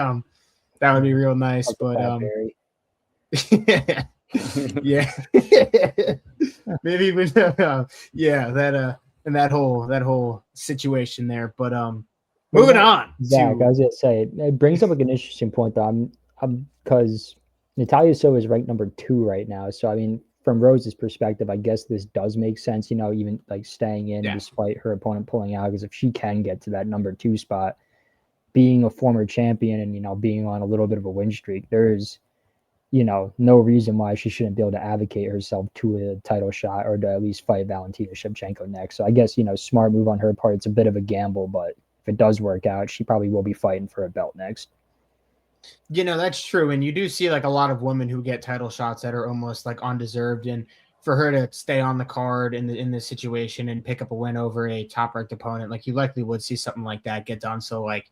real nice. But yeah. Maybe with and that whole situation there. But moving on. Zach, I was gonna say it brings up like an interesting point though. I'm because Natalya Silva is ranked number 2 right now. So I mean, from Rose's perspective, I guess this does make sense, you know, even like staying in despite her opponent pulling out, because if she can get to that number 2 spot, being a former champion and, you know, being on a little bit of a win streak, there's, you know, no reason why she shouldn't be able to advocate herself to a title shot or to at least fight Valentina Shevchenko next. So I guess, you know, smart move on her part. It's a bit of a gamble, but if it does work out, she probably will be fighting for a belt next. You know, that's true. And you do see like a lot of women who get title shots that are almost like undeserved. And for her to stay on the card in this situation and pick up a win over a top-ranked opponent, like you likely would see something like that get done. So like,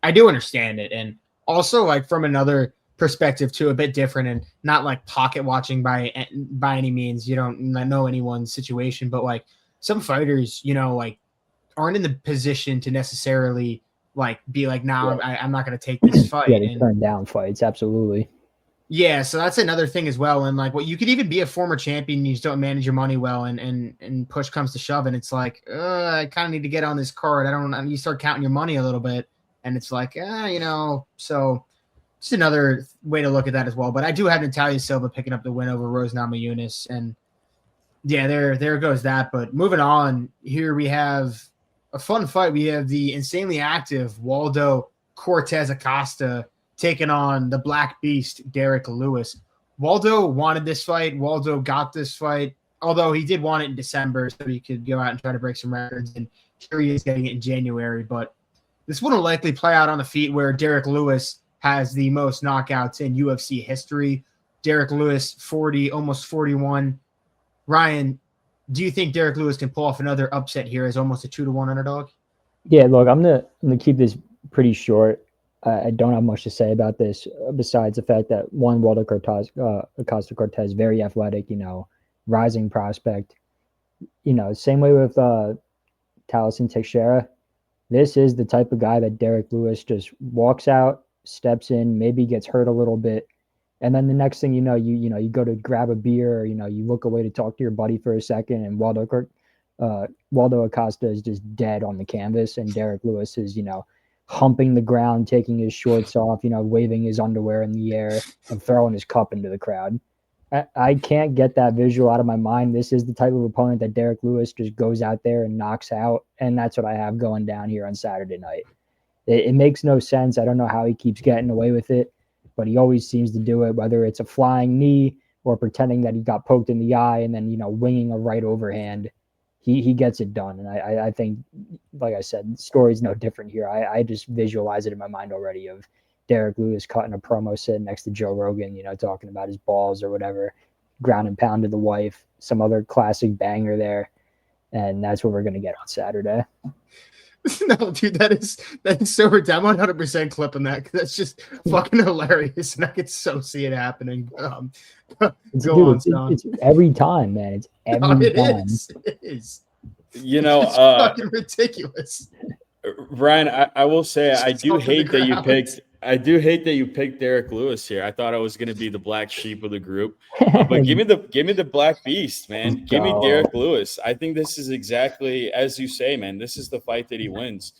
I do understand it. And also like from another perspective too, a bit different and not like pocket watching by any means. You don't know anyone's situation, but like some fighters, you know, like aren't in the position to necessarily like be like, nah, I'm not going to take this fight. Yeah, they turn down fights. Absolutely. Yeah. So that's another thing as well. And like, well, you could even be a former champion. You just don't manage your money well and push comes to shove. And it's like, I kind of need to get on this card. You start counting your money a little bit and it's like, you know, so just another way to look at that as well. But I do have Natalya Silva picking up the win over Rose Namajunas. And yeah, there goes that. But moving on here, we have a fun fight. We have the insanely active Waldo Cortes-Acosta taking on the Black Beast, Derrick Lewis. Waldo wanted this fight. Waldo got this fight, although he did want it in December so he could go out and try to break some records. And here he is getting it in January. But this one will likely play out on the feet where Derrick Lewis has the most knockouts in UFC history. Derrick Lewis, 40, almost 41. Ryan, do you think Derrick Lewis can pull off another upset here as almost a 2-1 underdog? Yeah, look, I'm gonna keep this pretty short. I don't have much to say about this besides the fact that Waldo Acosta Cortez, very athletic, rising prospect. Same way with Deiveson Figueiredo. This is the type of guy that Derrick Lewis just walks out, steps in, maybe gets hurt a little bit, and then the next thing you know, you go to grab a beer, or you look away to talk to your buddy for a second, and Waldo Acosta is just dead on the canvas, and Derrick Lewis is humping the ground, taking his shorts off, waving his underwear in the air and throwing his cup into the crowd. I can't get that visual out of my mind. This is the type of opponent that Derrick Lewis just goes out there and knocks out, and that's what I have going down here on Saturday night. It makes no sense. I don't know how he keeps getting away with it, but he always seems to do it, whether it's a flying knee or pretending that he got poked in the eye and then, winging a right overhand. He gets it done. And I think, like I said, the story's no different here. I just visualize it in my mind already of Derrick Lewis cutting a promo sitting next to Joe Rogan, talking about his balls or whatever, ground and pound to the wife, some other classic banger there. And that's what we're going to get on Saturday. No, dude, that is so ridiculous. I'm 100% clipping that, because that's just fucking hilarious, and I could so see it happening. It's every time, man. It's every time. It is. It's fucking ridiculous. Ryan, I will say I do hate that you picked Derrick Lewis here. I thought I was going to be the black sheep of the group, but give me the black beast, man. Give me Derrick Lewis. I think this is exactly as you say, man. This is the fight that he wins.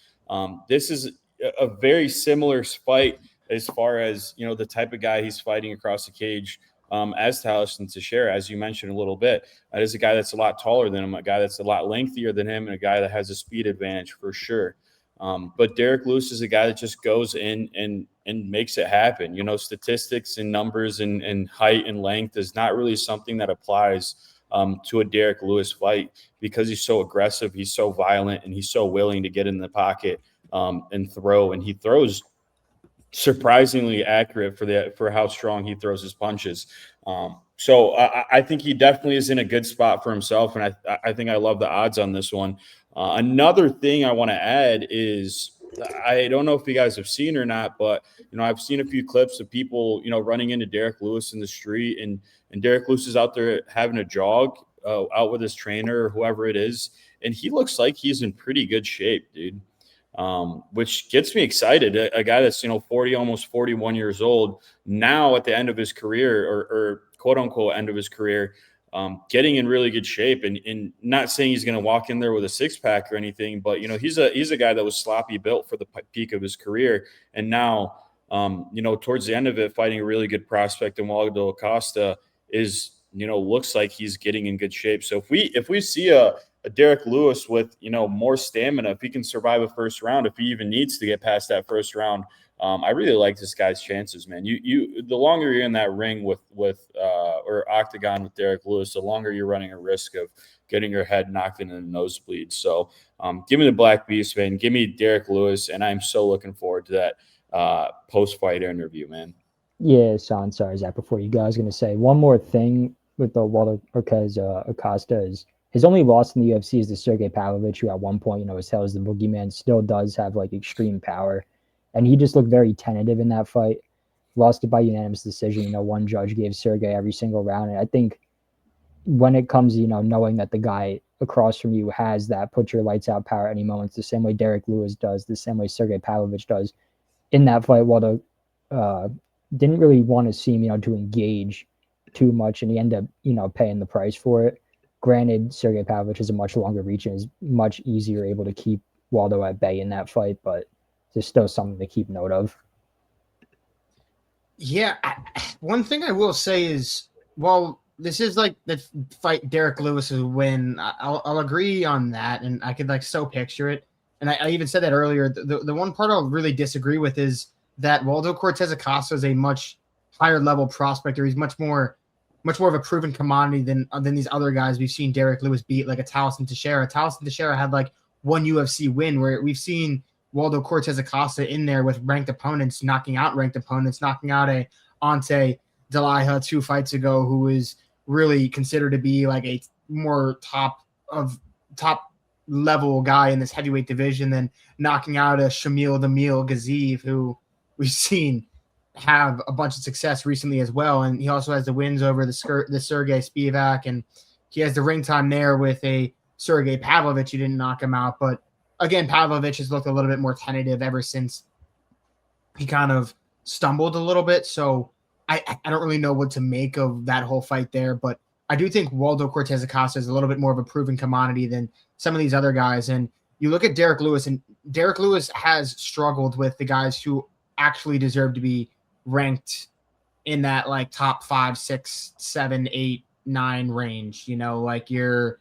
This is a very similar fight as far as the type of guy he's fighting across the cage. As Deiveson Figueiredo, as you mentioned a little bit, that is a guy that's a lot taller than him, a guy that's a lot lengthier than him, and a guy that has a speed advantage for sure. But Derrick Lewis is a guy that just goes in and makes it happen. Statistics and numbers and height and length is not really something that applies to a Derrick Lewis fight, because he's so aggressive, he's so violent, and he's so willing to get in the pocket and throw. And he throws surprisingly accurate for how strong he throws his punches. So I think he definitely is in a good spot for himself, and I think I love the odds on this one. Another thing I want to add is, I don't know if you guys have seen or not, but I've seen a few clips of people running into Derrick Lewis in the street, and Derrick Lewis is out there having a jog out with his trainer or whoever it is, and he looks like he's in pretty good shape, dude. Which gets me excited. A guy that's 40, almost 41 years old now, at the end of his career, or quote unquote end of his career, getting in really good shape, and not saying he's going to walk in there with a six-pack or anything, but he's a guy that was sloppy built for the peak of his career, and now towards the end of it, fighting a really good prospect in Waldo Acosta is looks like he's getting in good shape. So if we see a Derrick Lewis with more stamina, if he can survive a first round, if he even needs to get past that first round, I really like this guy's chances, man. You the longer you're in that ring with or octagon with Derrick Lewis, the longer you're running a risk of getting your head knocked into the nosebleed. So give me the black beast, man. Give me Derrick Lewis, and I'm so looking forward to that post-fight interview, man. Yeah, Sean, sorry, Zach, before you go, I was going to say one more thing with the Waldo Cortes-Acosta is his only loss in the UFC is to Sergey Pavlovich, who at one point, was held as the boogeyman, still does have extreme power. And he just looked very tentative in that fight. Lost it by unanimous decision. One judge gave Sergey every single round. And I think when it comes, knowing that the guy across from you has that put your lights out power at any moment, the same way Derrick Lewis does, the same way Sergey Pavlovich does. In that fight, Waldo didn't really want to seem, to engage too much, and he ended up, paying the price for it. Granted, Sergey Pavlovich has a much longer reach and is much easier able to keep Waldo at bay in that fight, but there's still something to keep note of. Yeah, one thing I will say is, well, this is the fight Derrick Lewis will win. I'll agree on that, and I could so picture it. And I even said that earlier. The one part I'll really disagree with is that Waldo Cortes-Acosta is a much higher level prospector. He's much more of a proven commodity than these other guys we've seen Derrick Lewis beat, like a Deiveson Figueiredo. Deiveson Figueiredo had one UFC win, where we've seen Waldo Cortes-Acosta in there with ranked opponents, knocking out ranked opponents, knocking out Ante Delija 2 fights ago, who was really considered to be a more top level guy in this heavyweight division than knocking out a Shamil Damil Gaziv, who we've seen have a bunch of success recently as well. And he also has the wins over the Sergey Spivak, and he has the ring time there with a Sergey Pavlovich. He didn't knock him out, but again, Pavlovich has looked a little bit more tentative ever since he kind of stumbled a little bit. So I don't really know what to make of that whole fight there, but I do think Waldo Cortes-Acosta is a little bit more of a proven commodity than some of these other guys. And you look at Derrick Lewis, and Derrick Lewis has struggled with the guys who actually deserve to be ranked in that like top 5, 6, 7, 8, 9 range. You know, like your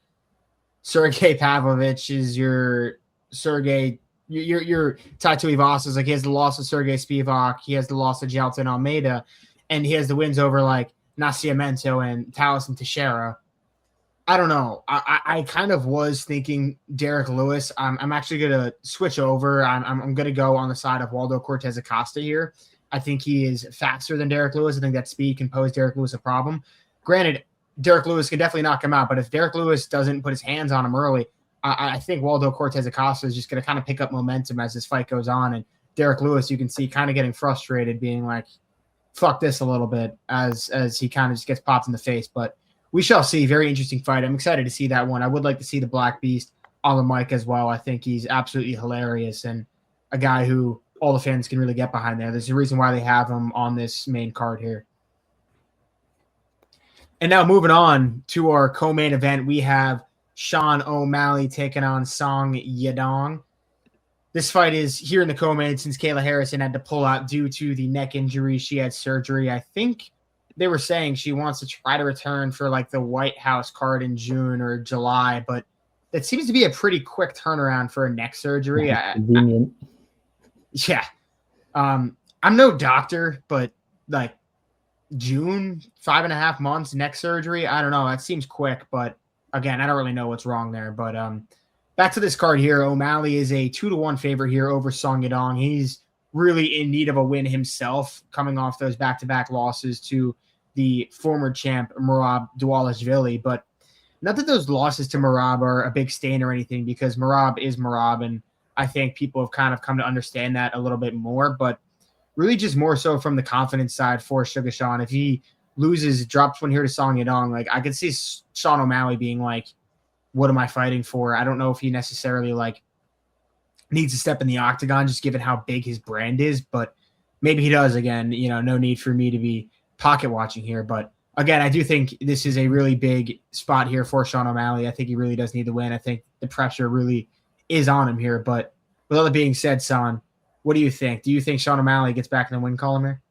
Sergey Pavlovich is your Sergey, your Taito Ivasa. Like he has the loss of Sergey Spivak, he has the loss of Jailton Almeida, and he has the wins over like Nascimento and Taliesin Teixeira. I don't know. I kind of was thinking Derrick Lewis. I'm actually going to switch over. I'm going to go on the side of Waldo Cortes-Acosta here. I think he is faster than Derrick Lewis. I think that speed can pose Derrick Lewis a problem. Granted, Derrick Lewis can definitely knock him out, but if Derrick Lewis doesn't put his hands on him early, I think Waldo Cortes-Acosta is just going to kind of pick up momentum as this fight goes on. And Derrick Lewis, you can see kind of getting frustrated, being like, fuck this a little bit as he kind of just gets popped in the face. But we shall see. Very interesting fight. I'm excited to see that one. I would like to see the Black Beast on the mic as well. I think he's absolutely hilarious and a guy who all the fans can really get behind there. There's a reason why they have him on this main card here. And now moving on to our co-main event, we have Sean O'Malley taking on Song Yadong. This fight is here in the co-main since Kayla Harrison had to pull out due to the neck injury. She had surgery. I think they were saying she wants to try to return for like the White House card in June or July, but it seems to be a pretty quick turnaround for a neck surgery. Convenient. Yeah. I'm no doctor, but like June, 5.5 months, neck surgery. I don't know. That seems quick, but again, I don't really know what's wrong there. But back to this card here. O'Malley is a 2-1 favorite here over Song Yadong. He's really in need of a win himself, coming off those back-to-back losses to the former champ Merab Dvalishvili. But not that those losses to Merab are a big stain or anything, because Merab is Merab, and I think people have kind of come to understand that a little bit more, but really just more so from the confidence side for Sugar Sean. If he loses, drops one here to Song Yadong, like I could see Sean O'Malley being like, what am I fighting for? I don't know if he necessarily like needs to step in the octagon, just given how big his brand is, but maybe he does. Again, you know, no need for me to be pocket watching here, but again, I do think this is a really big spot here for Sean O'Malley. I think he really does need to win. I think the pressure really is on him here, but with all that being said, Son, what do you think? Do you think Sean O'Malley gets back in the win column here?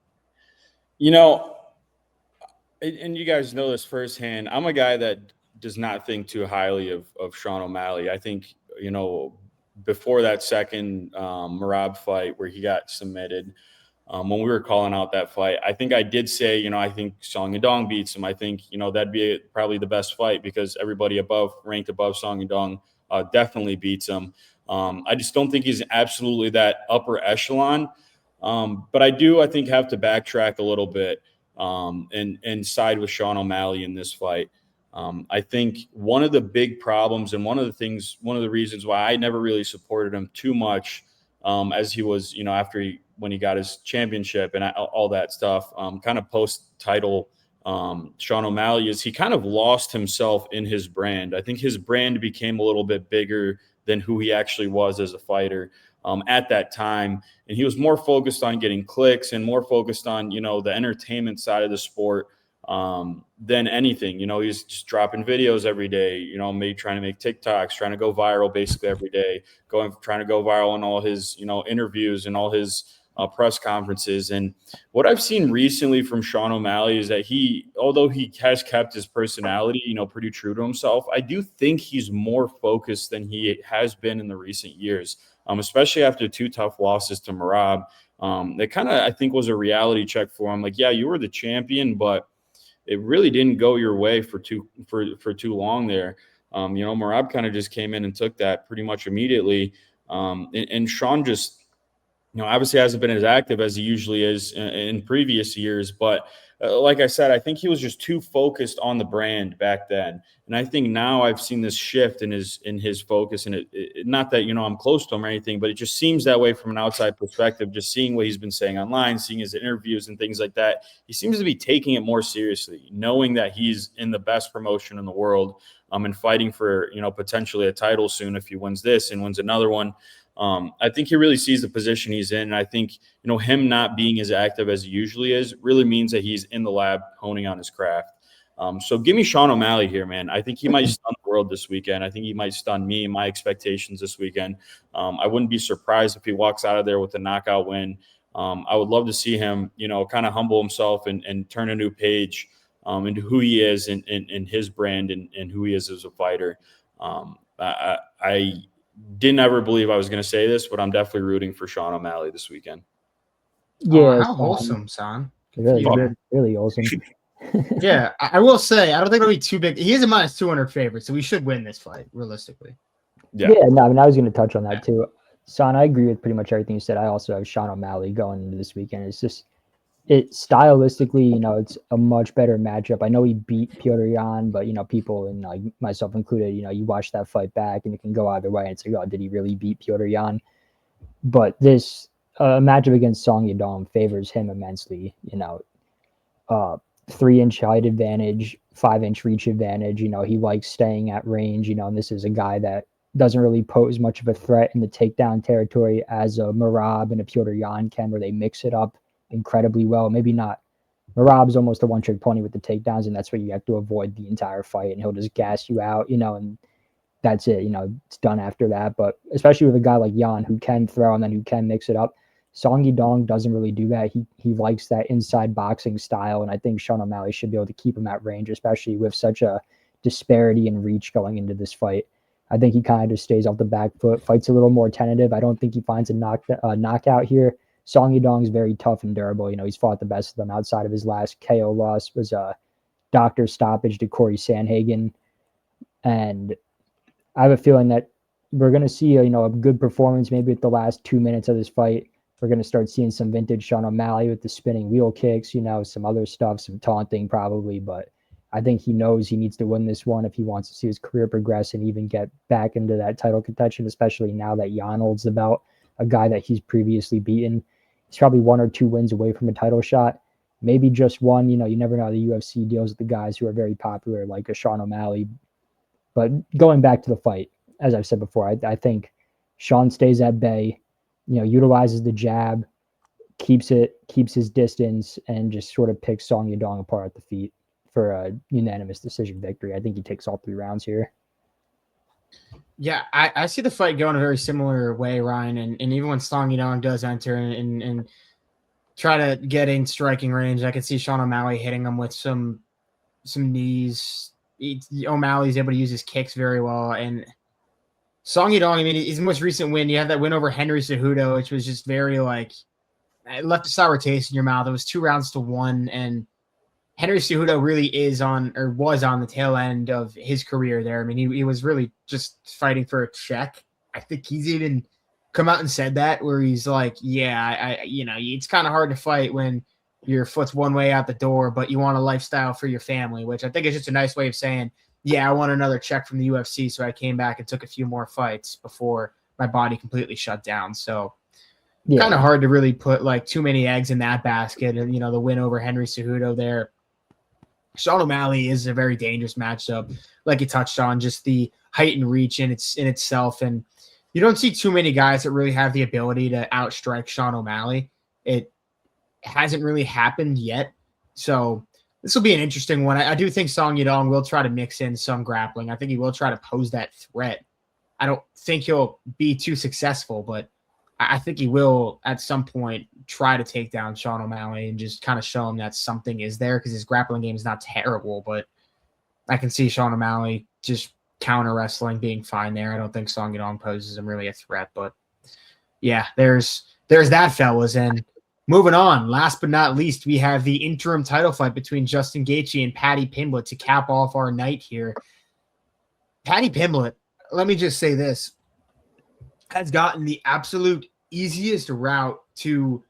You know, and you guys know this firsthand, I'm a guy that does not think too highly of Sean O'Malley. I think, you know, before that second Merab fight where he got submitted, when we were calling out that fight, I think I did say, you know, I think Song Yadong beats him. I think, you know, that'd be probably the best fight because everybody ranked above Song Yadong definitely beats him. I just don't think he's absolutely that upper echelon. But I think have to backtrack a little bit and side with Sean O'Malley in this fight. I think one of the big problems and one of the reasons why I never really supported him too much as he was, you know, when he got his championship and all that stuff, kind of post-title Sean O'Malley, is he kind of lost himself in his brand. I think his brand became a little bit bigger than who he actually was as a fighter at that time. And he was more focused on getting clicks and more focused on, you know, the entertainment side of the sport than anything. You know, he's just dropping videos every day, you know, maybe trying to make TikToks, trying to go viral basically every day, trying to go viral in all his, you know, interviews and all his press conferences. And what I've seen recently from Sean O'Malley is that although he has kept his personality, you know, pretty true to himself, I do think he's more focused than he has been in the recent years, especially after 2 tough losses to Merab. That kind of, I think, was a reality check for him. Like, yeah, you were the champion, but it really didn't go your way for too long there. You know, Merab kind of just came in and took that pretty much immediately. And Sean just, obviously hasn't been as active as he usually is in previous years. But like I said, I think he was just too focused on the brand back then. And I think now I've seen this shift in his focus. And it not that, I'm close to him or anything, but it just seems that way from an outside perspective, just seeing what he's been saying online, seeing his interviews and things like that. He seems to be taking it more seriously, knowing that he's in the best promotion in the world, and fighting for, potentially a title soon if he wins this and wins another one. I think he really sees the position he's in. And I think, him not being as active as he usually is really means that he's in the lab honing on his craft. So give me Sean O'Malley here, man. I think he might stun the world this weekend. I think he might stun me and my expectations this weekend. I wouldn't be surprised if he walks out of there with a knockout win. I would love to see him, kind of humble himself and turn a new page into who he is and his brand and who he is as a fighter. I didn't ever believe I was going to say this, but I'm definitely rooting for Sean O'Malley this weekend. Yeah, how wholesome, son. Really wholesome. Yeah, I will say, I don't think it'll be too big. He is a minus 200 favorite, so we should win this fight, realistically. Yeah, no, I mean, I was going to touch on that too. Son, I agree with pretty much everything you said. I also have Sean O'Malley going into this weekend. It's just, stylistically, it's a much better matchup. I know he beat Petr Yan, but, people, and like myself included, you watch that fight back and it can go either way. And it's like, oh, did he really beat Petr Yan? But this matchup against Song Yadong favors him immensely. 3-inch height advantage, 5-inch reach advantage. He likes staying at range, and this is a guy that doesn't really pose much of a threat in the takedown territory as a Merab and a Petr Yan can, where they mix it up incredibly well. Maybe not. Merab's almost a one-trick pony with the takedowns, and that's where you have to avoid the entire fight, and he'll just gas you out, and that's it. It's done after that. But especially with a guy like Yan who can throw and then who can mix it up, Song Yadong doesn't really do that. He likes that inside boxing style, and I think Sean O'Malley should be able to keep him at range, especially with such a disparity in reach going into this fight. I think he kind of just stays off the back foot, fights a little more tentative. I don't think he finds a knockout here. Song Yadong is very tough and durable. He's fought the best of them outside of his last KO loss was a doctor stoppage to Corey Sandhagen. And I have a feeling that we're going to see a good performance maybe at the last 2 minutes of this fight. We're going to start seeing some vintage Sean O'Malley with the spinning wheel kicks, some other stuff, some taunting probably. But I think he knows he needs to win this one if he wants to see his career progress and even get back into that title contention, especially now that Yan holds the belt, a guy that he's previously beaten. He's probably 1 or 2 wins away from a title shot, maybe just one. You never know. The UFC deals with the guys who are very popular, like a Sean O'Malley. But going back to the fight, as I've said before, I think Sean stays at bay, utilizes the jab, keeps his distance, and just sort of picks Song Yadong apart at the feet for a unanimous decision victory. I think he takes all 3 rounds here. Yeah, I see the fight going a very similar way, Ryan, and even when Song Yadong does enter and try to get in striking range, I can see Sean O'Malley hitting him with some knees. O'Malley's able to use his kicks very well, and Song Yadong, I mean, his most recent win, you had that win over Henry Cejudo, which was just very it left a sour taste in your mouth. It was 2 rounds to 1, and Henry Cejudo really was on the tail end of his career there. I mean, he was really just fighting for a check. I think he's even come out and said that, where he's like, yeah, it's kind of hard to fight when your foot's one way out the door, but you want a lifestyle for your family, which I think is just a nice way of saying, yeah, I want another check from the UFC. So I came back and took a few more fights before my body completely shut down. So kind of hard to really put too many eggs in that basket. And, the win over Henry Cejudo there. Sean O'Malley is a very dangerous matchup, like you touched on, just the height and reach in itself. And you don't see too many guys that really have the ability to outstrike Sean O'Malley. It hasn't really happened yet. So this will be an interesting one. I do think Song Yadong will try to mix in some grappling. I think he will try to pose that threat. I don't think he'll be too successful, but I think he will at some point try to take down Sean O'Malley and just kind of show him that something is there, because his grappling game is not terrible, but I can see Sean O'Malley just counter wrestling being fine there. I don't think Song Yadong poses him really a threat, but yeah, there's that, fellas. And moving on, last but not least, we have the interim title fight between Justin Gaethje and Paddy Pimblett to cap off our night here. Paddy Pimblett, let me just say this, has gotten the absolute easiest route to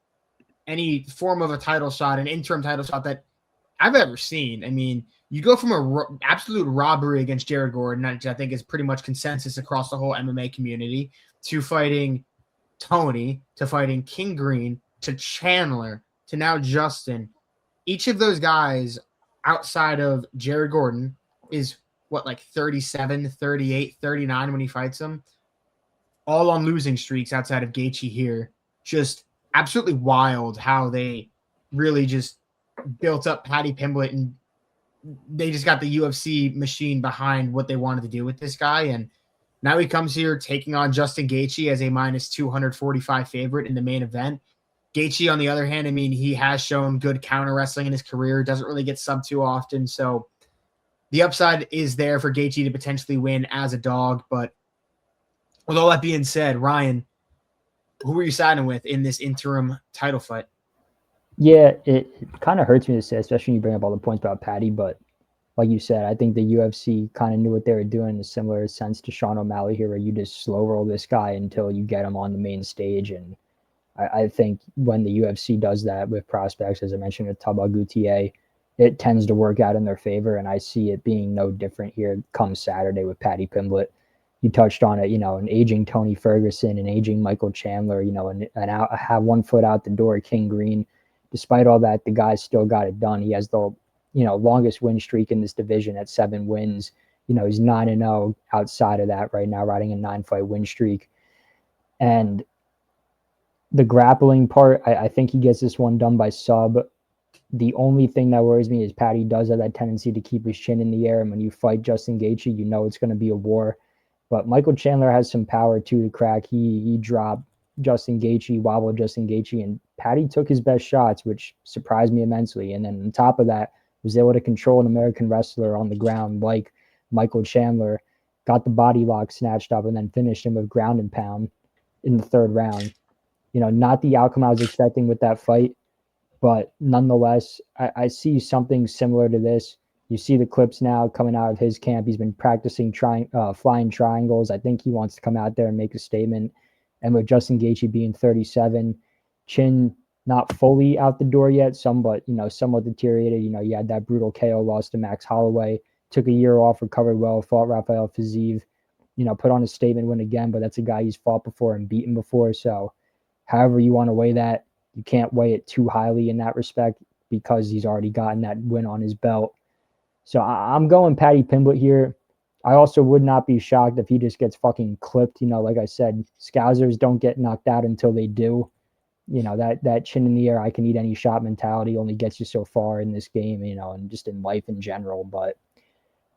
any form of a title shot, an interim title shot that I've ever seen. I mean, you go from a absolute robbery against Jared Gordon, which I think is pretty much consensus across the whole MMA community, to fighting Tony, to fighting King Green, to Chandler, to now Justin. Each of those guys outside of Jared Gordon is what, like 37, 38, 39 when he fights them, all on losing streaks outside of Gaethje here. Just absolutely wild how they really just built up Paddy Pimblett, and they just got the UFC machine behind what they wanted to do with this guy. And now he comes here taking on Justin Gaethje as a minus 245 favorite in the main event. Gaethje, on the other hand, I mean, he has shown good counter wrestling in his career, doesn't really get subbed too often. So the upside is there for Gaethje to potentially win as a dog. But with all that being said, Ryan, who are you siding with in this interim title fight? Yeah, it kind of hurts me to say, especially when you bring up all the points about Paddy. But like you said, I think the UFC kind of knew what they were doing in a similar sense to Sean O'Malley here, where you just slow roll this guy until you get him on the main stage. And I think when the UFC does that with prospects, as I mentioned with Tabal Gutier, it tends to work out in their favor. And I see it being no different here come Saturday with Paddy Pimblett. You touched on it, an aging Tony Ferguson, an aging Michael Chandler, and have 1 foot out the door, King Green. Despite all that, the guy still got it done. He has the, longest win streak in this division at 7 wins. He's 9-0 outside of that right now, riding a 9-fight win streak. And the grappling part, I think he gets this one done by sub. The only thing that worries me is Paddy does have that tendency to keep his chin in the air. And when you fight Justin Gaethje, it's going to be a war. But Michael Chandler has some power too to crack. He dropped Justin Gaethje, wobbled Justin Gaethje, and Paddy took his best shots, which surprised me immensely. And then on top of that, was able to control an American wrestler on the ground like Michael Chandler, got the body lock snatched up, and then finished him with ground and pound in the 3rd round. Not the outcome I was expecting with that fight, but nonetheless, I see something similar to this. You see the clips now coming out of his camp. He's been practicing flying triangles. I think he wants to come out there and make a statement. And with Justin Gaethje being 37, chin not fully out the door yet, somewhat deteriorated. You had that brutal KO loss to Max Holloway, took a year off, recovered well, fought Rafael Fiziev, put on a statement win again, but that's a guy he's fought before and beaten before. So however you want to weigh that, you can't weigh it too highly in that respect because he's already gotten that win on his belt. So I'm going Paddy Pimblett here. I also would not be shocked if he just gets fucking clipped. Like I said, Scousers don't get knocked out until they do. That chin in the air, I can eat any shot mentality only gets you so far in this game, and just in life in general. But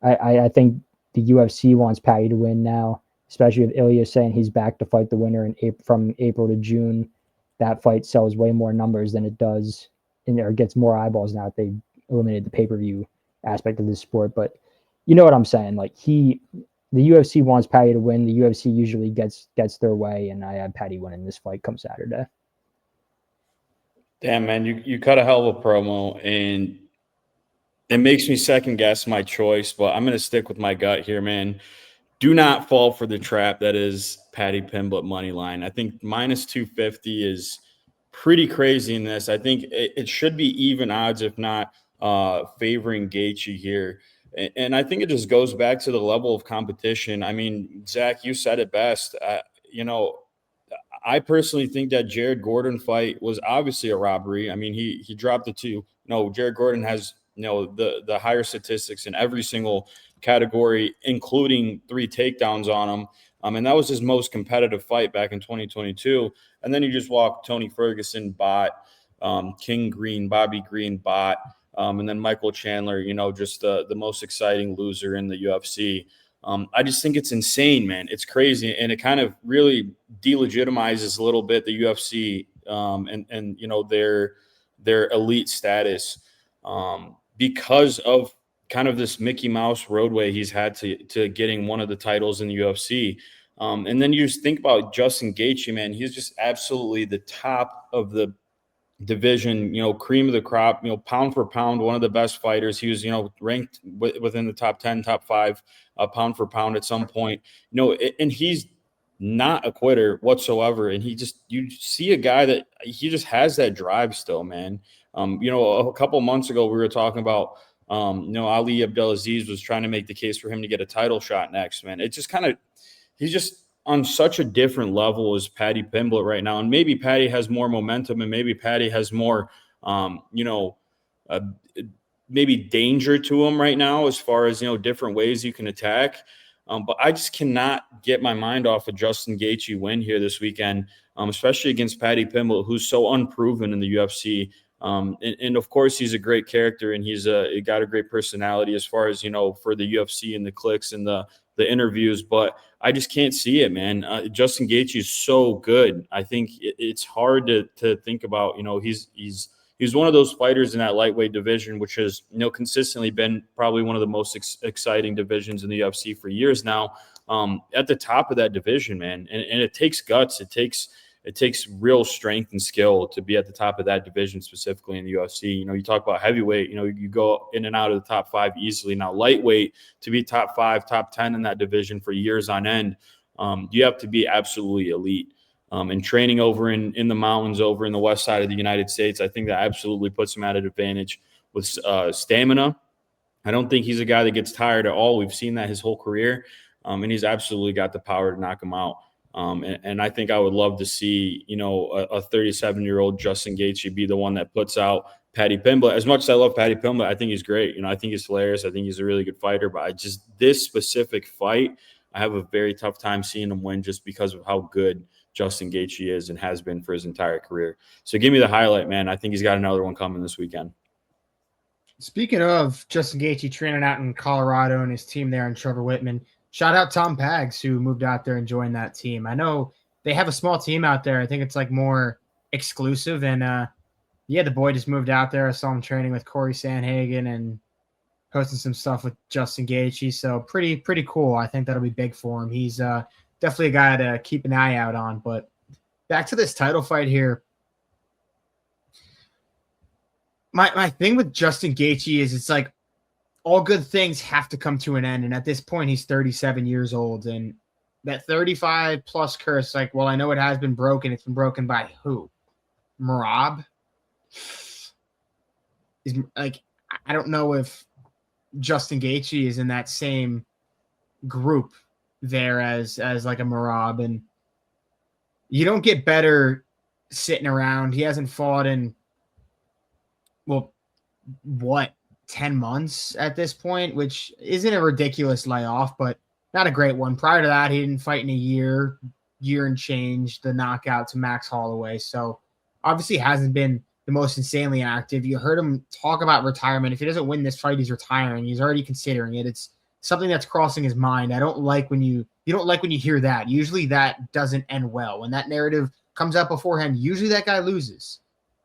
I think the UFC wants Paddy to win now, especially with Ilya saying he's back to fight the winner from April to June. That fight sells way more numbers than it does, or gets more eyeballs now that they eliminated the pay-per-view aspect of this sport. But you know what I'm saying? Like the UFC wants Paddy to win. The UFC usually gets their way, and I have Paddy winning this fight come Saturday. Damn, man, you cut a hell of a promo, and it makes me second guess my choice, but I'm going to stick with my gut here, man. Do not fall for the trap that is Paddy Pimblett money line. I think minus 250 is pretty crazy in this. I think it should be even odds, if not favoring Gaethje here. And I think it just goes back to the level of competition. I mean, Zach, you said it best. I personally think that Jared Gordon fight was obviously a robbery. I mean, he dropped the 2. No, Jared Gordon has the higher statistics in every single category, including 3 takedowns on him. And that was his most competitive fight back in 2022. And then you just walk Tony Ferguson, bot, King Green, Bobby Green, bot, and then Michael Chandler, just the most exciting loser in the UFC. I just think it's insane, man. It's crazy. And it kind of really delegitimizes a little bit the UFC and their elite status because of kind of this Mickey Mouse roadway he's had to getting one of the titles in the UFC. And then you just think about Justin Gaethje, man. He's just absolutely the top of the division, cream of the crop, pound for pound, one of the best fighters. He was, ranked within the top 10, top 5 pound for pound at some point, and he's not a quitter whatsoever. And you see a guy that he just has that drive still, man. A couple months ago, we were talking about, Ali Abdelaziz was trying to make the case for him to get a title shot next, man. It just he's just on such a different level as Paddy Pimblett right now. And maybe Paddy has more momentum, and maybe Paddy has more, maybe danger to him right now as far as, different ways you can attack. But I just cannot get my mind off of Justin Gaethje win here this weekend, especially against Paddy Pimblett, who's so unproven in the UFC. And of course, he's a great character, and he's got a great personality as far as, for the UFC and the clicks and the interviews. But I just can't see it, man. Justin Gaethje is so good. I think it's hard to think about. He's one of those fighters in that lightweight division, which has, consistently been probably one of the most exciting divisions in the UFC for years now. At the top of that division, man, and it takes guts. It takes real strength and skill to be at the top of that division, specifically in the UFC. You talk about heavyweight, you go in and out of the top 5 easily. Now, lightweight, to be top 5, top 10 in that division for years on end, you have to be absolutely elite. And training over in the mountains, over in the west side of the United States, I think that absolutely puts him at an advantage with stamina. I don't think he's a guy that gets tired at all. We've seen that his whole career, and he's absolutely got the power to knock him out. And I think I would love to see, a 37-year-old Justin Gaethje be the one that puts out Paddy Pimblett. As much as I love Paddy Pimblett, I think he's great. I think he's hilarious. I think he's a really good fighter. But this specific fight, I have a very tough time seeing him win just because of how good Justin Gaethje is and has been for his entire career. So give me the highlight, man. I think he's got another one coming this weekend. Speaking of Justin Gaethje training out in Colorado and his team there in Trevor Whitman, shout out Tom Pags, who moved out there and joined that team. I know they have a small team out there. I think it's like more exclusive. And the boy just moved out there. I saw him training with Corey Sandhagen and hosting some stuff with Justin Gaethje. So pretty cool. I think that'll be big for him. He's definitely a guy to keep an eye out on. But back to this title fight here. My thing with Justin Gaethje is it's like all good things have to come to an end. And at this point, he's 37 years old. And that 35-plus curse, like, well, I know it has been broken. It's been broken by who? Merab? I don't know if Justin Gaethje is in that same group there as like a Merab. And you don't get better sitting around. He hasn't fought in, 10 months at this point, which isn't a ridiculous layoff, but not a great one. Prior to that, he didn't fight in a year and change, the knockout to Max Holloway. So obviously hasn't been the most insanely active. You heard him talk about retirement. If he doesn't win this fight, he's retiring. He's already considering it. It's something that's crossing his mind. I don't like when you don't like when you hear that. Usually that doesn't end well. When that narrative comes out beforehand, usually that guy loses.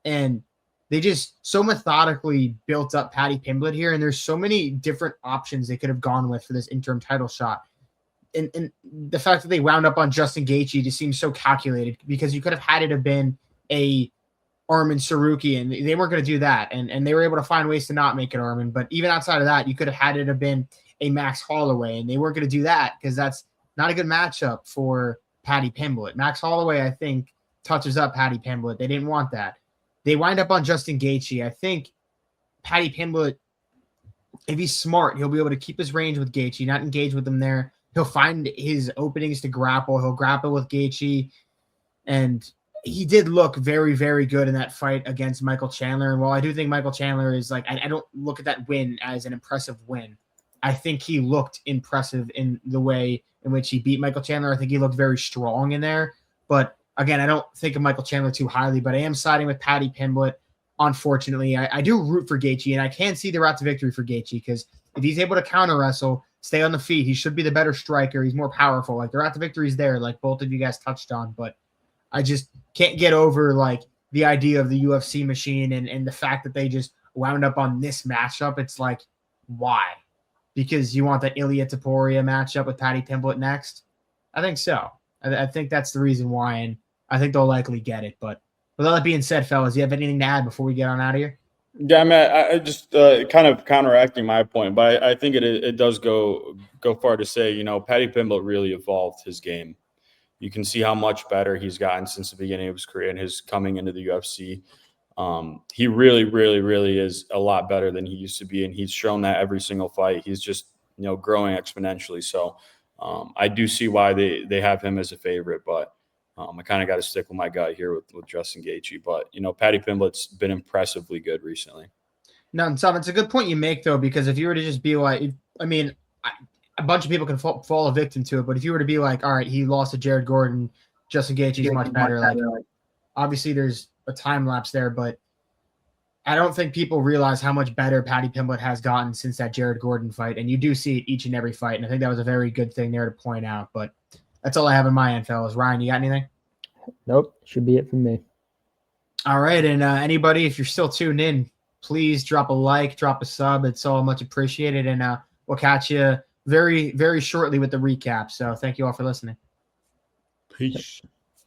And they just so methodically built up Paddy Pimblett here, and there's so many different options they could have gone with for this interim title shot. And the fact that they wound up on Justin Gaethje just seems so calculated, because you could have had it have been a Arman Saruki, and they weren't going to do that. And they were able to find ways to not make it Arman. But even outside of that, you could have had it have been a Max Holloway, and they weren't going to do that because that's not a good matchup for Paddy Pimblett. Max Holloway, I think, touches up Paddy Pimblett. They didn't want that. They wind up on Justin Gaethje. I think Paddy Pimblett, if he's smart, he'll be able to keep his range with Gaethje, not engage with him there. He'll find his openings to grapple. He'll grapple with Gaethje. And he did look very, very good in that fight against Michael Chandler. And while I do think Michael Chandler is like, I don't look at that win as an impressive win. I think he looked impressive in the way in which he beat Michael Chandler. I think he looked very strong in there. But again, I don't think of Michael Chandler too highly, but I am siding with Paddy Pimblett. Unfortunately, I do root for Gaethje, and I can see the route to victory for Gaethje, because if he's able to counter wrestle, stay on the feet, he should be the better striker. He's more powerful. Like, the route to victory is there, like both of you guys touched on, but I just can't get over like the idea of the UFC machine and the fact that they just wound up on this matchup. It's like, why? Because you want that Ilia Topuria matchup with Paddy Pimblett next? I think so. I think that's the reason why, and I think they'll likely get it. But with all that being said, fellas, do you have anything to add before we get on out of here? Yeah, man, I just kind of counteracting my point, but I think it does go far to say, Paddy Pimblett really evolved his game. You can see how much better he's gotten since the beginning of his career and his coming into the UFC. He really, really, really is a lot better than he used to be, and he's shown that every single fight. He's just, growing exponentially. So I do see why they have him as a favorite, but I kind of got to stick with my gut here with Justin Gaethje. But, Paddy Pimblett's been impressively good recently. No, Tom, it's a good point you make, though, because if you were to just be like, a bunch of people can fall a victim to it, but if you were to be like, all right, he lost to Jared Gordon, Justin Gaethje's much better. Like, obviously there's a time lapse there, but I don't think people realize how much better Paddy Pimblett has gotten since that Jared Gordon fight, and you do see it each and every fight, and I think that was a very good thing there to point out. But that's all I have in my end, fellas. Ryan, you got anything? Nope, should be it from me. All right, and anybody, if you're still tuned in, please drop a like, drop a sub. It's all much appreciated, and we'll catch you very, very shortly with the recap. So thank you all for listening. Peace.